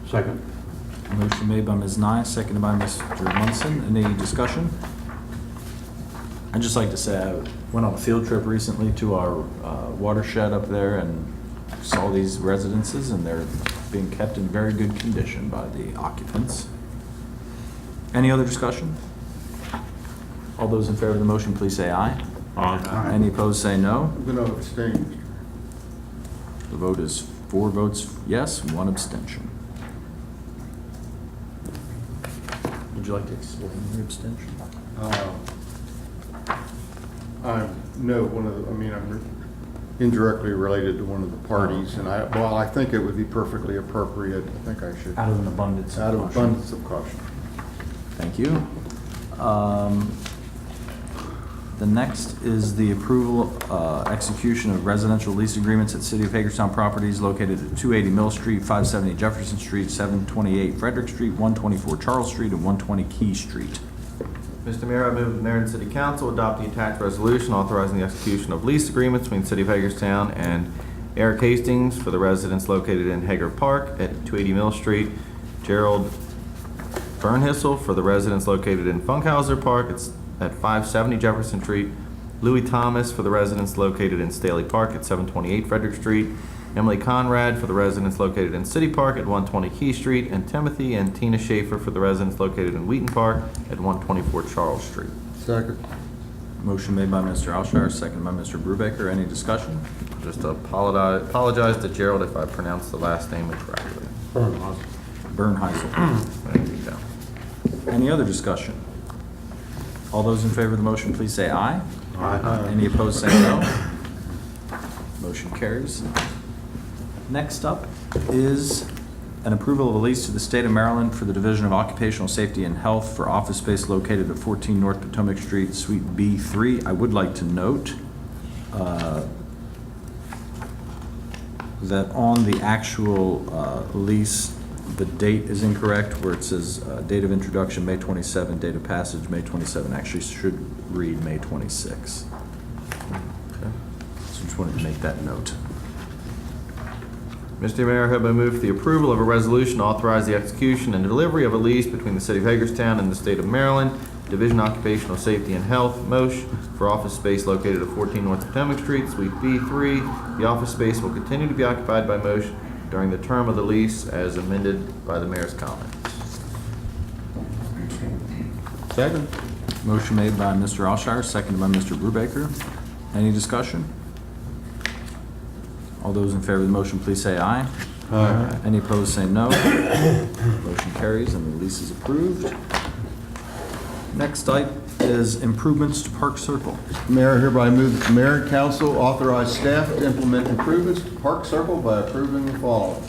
Second. Motion made by Ms. Nye, seconded by Mr. Munson. Any discussion? I'd just like to say I went on a field trip recently to our watershed up there and saw these residences, and they're being kept in very good condition by the occupants. Any other discussion? All those in favor of the motion, please say aye. Aye. Any opposed, say no. I'm going to abstain. The vote is 4 votes yes, 1 abstention. Would you like to explain your abstention? I'm indirectly related to one of the parties, and I think it would be perfectly appropriate. I think I should. Out of an abundance of Out of caution. abundance of caution. Thank you. The next is the approval, execution of residential lease agreements at City of Hagerstown properties located at 280 Mill Street, 570 Jefferson Street, 728 Frederick Street, 124 Charles Street, and 120 Key Street. Mr. Mayor, I move the mayor and city council adopt the attached resolution authorizing the execution of lease agreements between the City of Hagerstown and Eric Hastings for the residence located in Hager Park at 280 Mill Street, Gerald Bernhissel for the residence located in Funkhauser Park at 570 Jefferson Street, Louis Thomas for the residence located in Staley Park at 728 Frederick Street, Emily Conrad for the residence located in City Park at 120 Key Street, and Timothy and Tina Schaefer for the residence located in Wheaton Park at 124 Charles Street. Second. Motion made by Mr. Alshire, seconded by Mr. Brubaker. Any discussion? Just apologize to Gerald if I pronounced the last name incorrectly. Bernheisel. There you go. Any other discussion? All those in favor of the motion, please say aye. Aye. Any opposed, say no. Motion carries. Next up is an approval of a lease to the State of Maryland for the Division of Occupational Safety and Health for office space located at 14 North Potomac Street, Suite B3. I would like to note that on the actual lease, the date is incorrect, where it says date of introduction, May 27, date of passage, May 27. Actually should read May 26. Okay. So just wanted to make that note. Mr. Mayor, I hereby move for the approval of a resolution to authorize the execution and delivery of a lease between the City of Hagerstown and the State of Maryland, Division of Occupational Safety and Health, MOSH, for office space located at 14 North Potomac Street, Suite B3. The office space will continue to be occupied by MOSH during the term of the lease as amended by the mayor's comments. Second. Motion made by Mr. Alshire, seconded by Mr. Brubaker. Any discussion? All those in favor of the motion, please say aye. Aye. Any opposed, say no. Motion carries and the lease is approved. Next item is improvements to Park Circle. Mayor, hereby move that the mayor and council authorize staff to implement improvements to Park Circle by approving the following.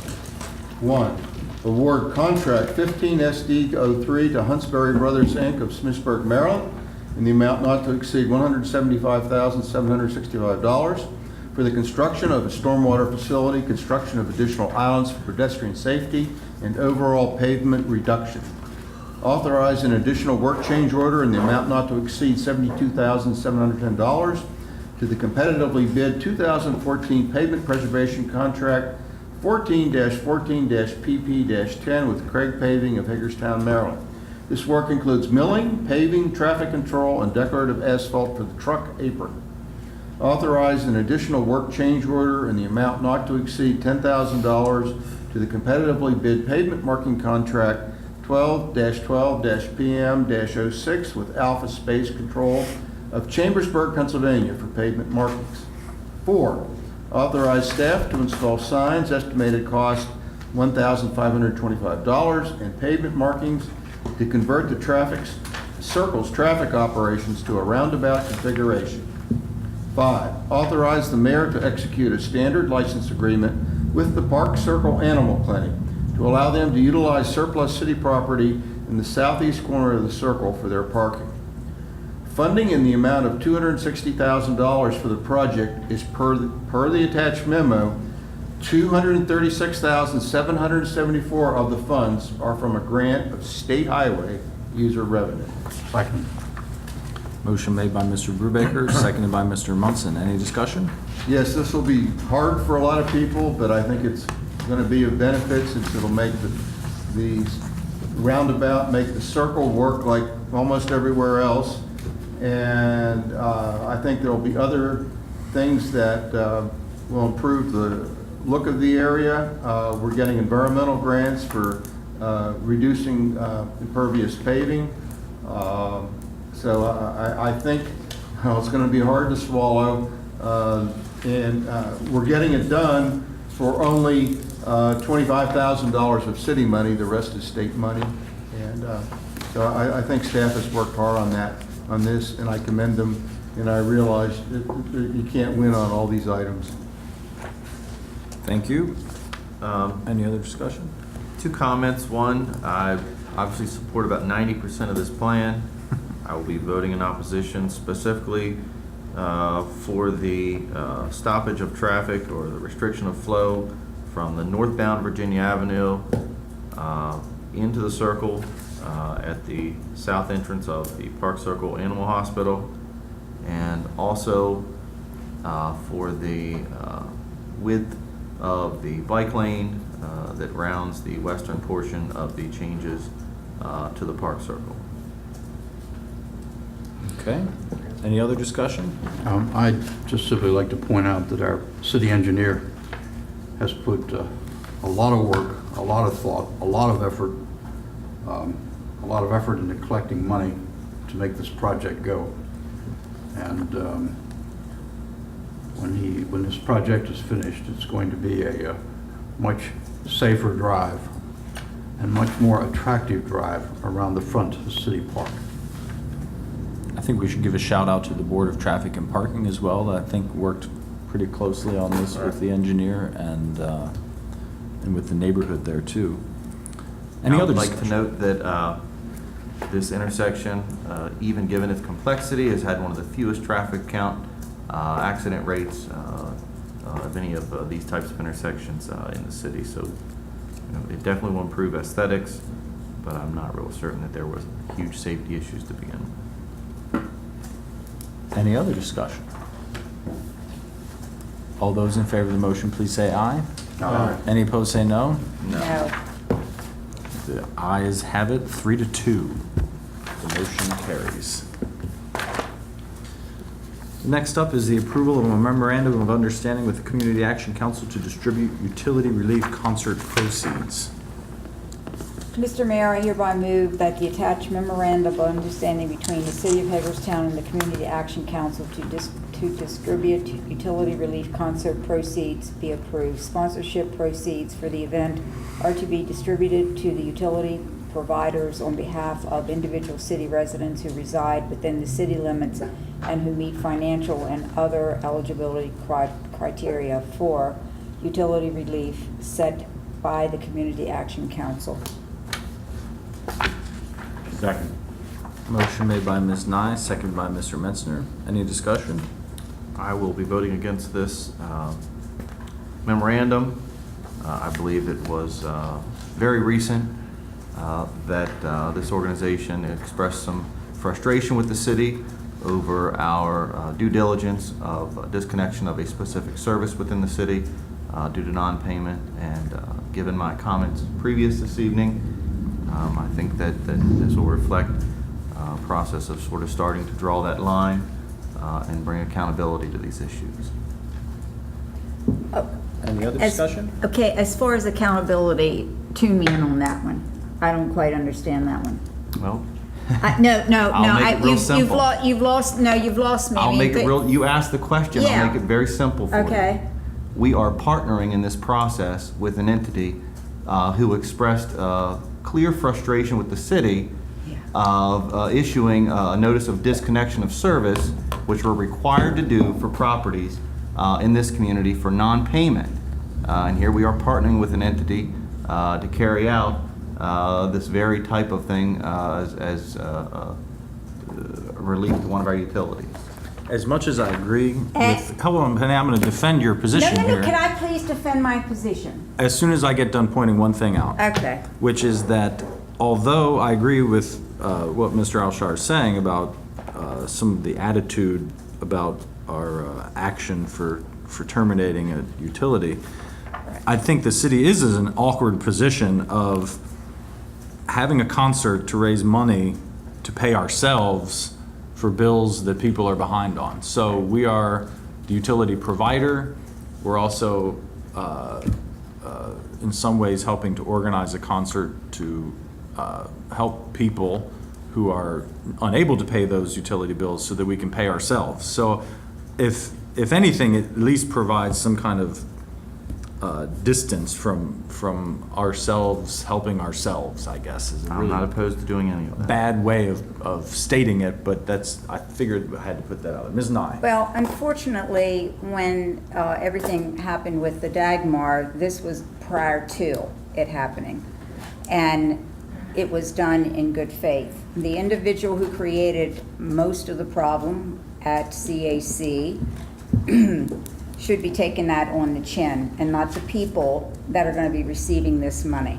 1, award contract 15 SD03 to Huntsberry Brothers, Inc. of Smithsburg, Maryland, in the amount not to exceed $175,765 for the construction of a stormwater facility, construction of additional islands for pedestrian safety, and overall pavement reduction. Authorize an additional work change order in the amount not to exceed $72,710 to the competitively bid 2014 pavement preservation contract 14-14-PP-10 with Craig Paving of Hagerstown, Maryland. This work includes milling, paving, traffic control, and decorative asphalt for the truck apron. Authorize an additional work change order in the amount not to exceed $10,000 to the competitively bid pavement marking contract 12-12-PM-06 with Alpha Space Control of Chambersburg, Pennsylvania for pavement markings. 4, authorize staff to install signs, estimated cost $1,525, and pavement markings to convert the Circle's traffic operations to a roundabout configuration. 5, authorize the mayor to execute a standard license agreement with the Park Circle Animal Clinic to allow them to utilize surplus city property in the southeast corner of the circle for their parking. Funding in the amount of $260,000 for the project is per the attached memo. $236,774 of the funds are from a grant of state highway user revenue. Second. Motion made by Mr. Brubaker, seconded by Mr. Munson. Any discussion? Yes, this will be hard for a lot of people, but I think it's going to be of benefit since it'll make the roundabout, make the circle work like almost everywhere else. And I think there'll be other things that will improve the look of the area. We're getting environmental grants for reducing impervious paving. So I think it's going to be hard to swallow. And we're getting it done for only $25,000 of city money. The rest is state money. And so I think staff has worked hard on this, and I commend them. And I realize that you can't win on all these items. Thank you. Any other discussion? 2 comments. 1, I obviously support about 90% of this plan. I will be voting in opposition specifically for the stoppage of traffic or the restriction of flow from the northbound Virginia Avenue into the circle at the south entrance of the Park Circle Animal Hospital, and also for the width of the bike lane that rounds the western portion of the changes to the Park Circle. Okay, any other discussion? I'd just simply like to point out that our city engineer has put a lot of work, a lot of thought, a lot of effort into collecting money to make this project go. And when this project is finished, it's going to be a much safer drive and much more attractive drive around the front of the city park. I think we should give a shout out to the Board of Traffic and Parking as well, that I think worked pretty closely on this with the engineer and with the neighborhood there too. Any other I'd like to discussion? note that this intersection, even given its complexity, has had one of the fewest traffic count accident rates of any of these types of intersections in the city. So it definitely will improve aesthetics, but I'm not real certain that there was huge safety issues to begin with. Any other discussion? All those in favor of the motion, please say aye. Aye. Any opposed, say no. No. The ayes have it, 3-2. The motion carries. Next up is the approval of a memorandum of understanding with the Community Action Council to distribute utility relief concert proceeds. Mr. Mayor, I hereby move that the attached memorandum of understanding between the City of Hagerstown and the Community Action Council to distribute utility relief concert proceeds be approved. Sponsorship proceeds for the event are to be distributed to the utility providers on behalf of individual city residents who reside within the city limits and who meet financial and other eligibility criteria for utility relief set by the Community Action Council. Second. Motion made by Ms. Nye, seconded by Mr. Metzner. Any discussion? I will be voting against this memorandum. I believe it was very recent that this organization expressed some frustration with the city over our due diligence of disconnection of a specific service within the city due to non-payment. And given my comments previous this evening, I think that this will reflect a process of sort of starting to draw that line and bring accountability to these issues. Any other discussion? Okay, as far as accountability, tune me in on that one. I don't quite understand that one. Well, No, make it real simple. you've lost me. I'll make it real, you asked the question, Yeah. I'll make it very simple for you. Okay. We are partnering in this process with an entity who expressed clear frustration with the city of issuing a notice of disconnection of service, which we're required to do for properties in this community for non-payment. And here we are partnering with an entity to carry out this very type of thing as relief to one of our utilities. As much as I agree with a couple of them, Penny, I'm going to defend your position No, here. can I please defend my position? As soon as I get done pointing one thing out. Okay. Which is that although I agree with what Mr. Alshar is saying about some of the attitude about our action for terminating a utility, I think the city is in an awkward position of having a concert to raise money to pay ourselves for bills that people are behind on. So we are the utility provider. We're also in some ways helping to organize a concert to help people who are unable to pay those utility bills so that we can pay ourselves. So if anything, it at least provides some kind of distance from ourselves helping ourselves, I guess, is a I'm really not opposed to doing any of that. bad way of stating it, but I figured I had to put that out. Ms. Nye. Well, unfortunately, when everything happened with the Dagmar, this was prior to it happening. And it was done in good faith. the individual who created most of the problem at CAC should be taking that on the chin, and not the people that are going to be receiving this money.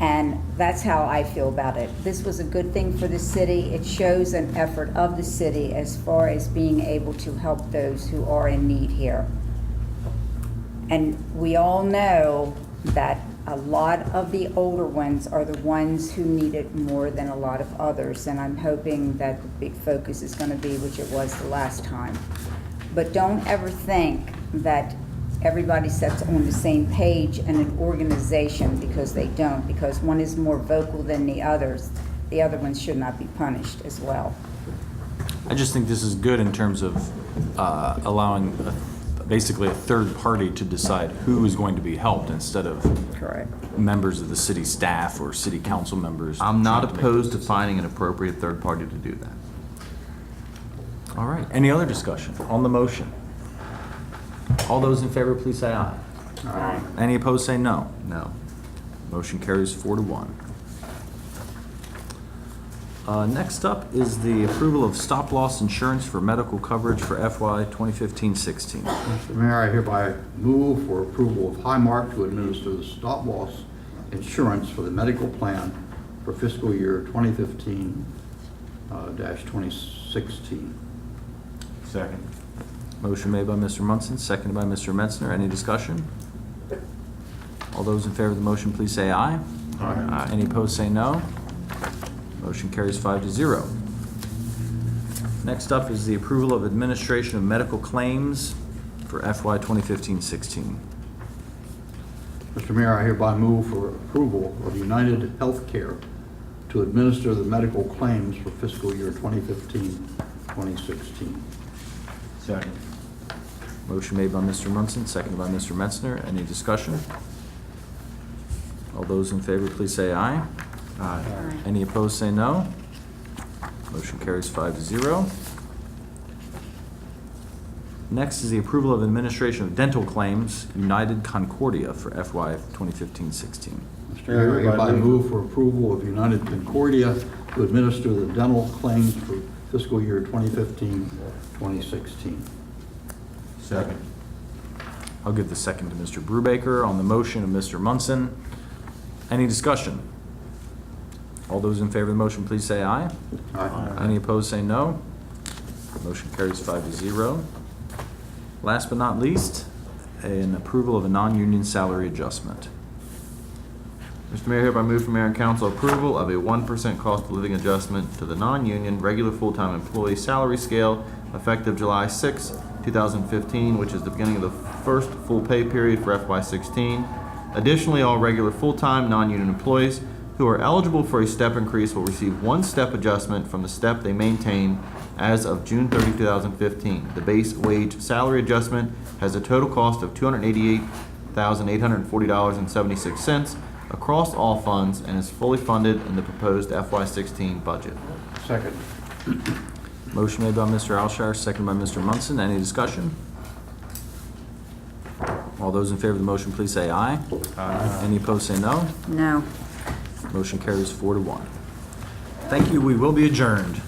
And that's how I feel about it. This was a good thing for the city. It shows an effort of the city as far as being able to help those who are in need here. And we all know that a lot of the older ones are the ones who need it more than a lot of others. And I'm hoping that the big focus is going to be, which it was the last time. But don't ever think that everybody sits on the same page in an organization, because they don't, because one is more vocal than the others. The other ones should not be punished as well. I just think this is good in terms of allowing basically a third party to decide who is going to be helped instead of Correct. members of the city staff or city council members. I'm not trying to make opposed to those finding an appropriate third party to do that. decisions. All right, any other discussion on the motion? All those in favor, please say aye. Aye. Any opposed, say no. No. Motion carries 4-1. Next up is the approval of stop-loss insurance for medical coverage for FY 2015-16. Mr. Mayor, I hereby move for approval of Highmark to administer the stop-loss insurance for the medical plan for fiscal year 2015-2016. Second. Motion made by Mr. Munson, seconded by Mr. Metzner. Any discussion? All those in favor of the motion, please say aye. Aye. Any opposed, say no. Motion carries 5-0. Next up is the approval of administration of medical claims for FY 2015-16. Mr. Mayor, I hereby move for approval of United Healthcare to administer the medical claims for fiscal year 2015-2016. Second. Motion made by Mr. Munson, seconded by Mr. Metzner. Any discussion? All those in favor, please say aye. Aye. Any opposed, say no. Motion carries 5-0. Next is the approval of administration of dental claims, United Concordia for FY 2015-16. Mr. Mayor, I hereby move for approval of United Concordia to administer the dental claims for fiscal year 2015-2016. Second. I'll give the second to Mr. Brubaker on the motion of Mr. Munson. Any discussion? All those in favor of the motion, please say aye. Aye. Any opposed, say no. Motion carries 5-0. Last but not least, an approval of a non-union salary adjustment. Mr. Mayor, hereby move for mayor and council approval of a 1% cost of living adjustment to the non-union regular full-time employee salary scale effective July 6, 2015, which is the beginning of the first full pay period for FY16. Additionally, all regular full-time non-union employees who are eligible for a step increase will receive one step adjustment from the step they maintain as of June 30, 2015. The base wage salary adjustment has a total cost of $288,840.76 across all funds and is fully funded in the proposed FY16 budget. Second. Motion made by Mr. Alshire, seconded by Mr. Munson. Any discussion? All those in favor of the motion, please say aye. Aye. Any opposed, say no. No. Motion carries 4-1. Thank you. We will be adjourned.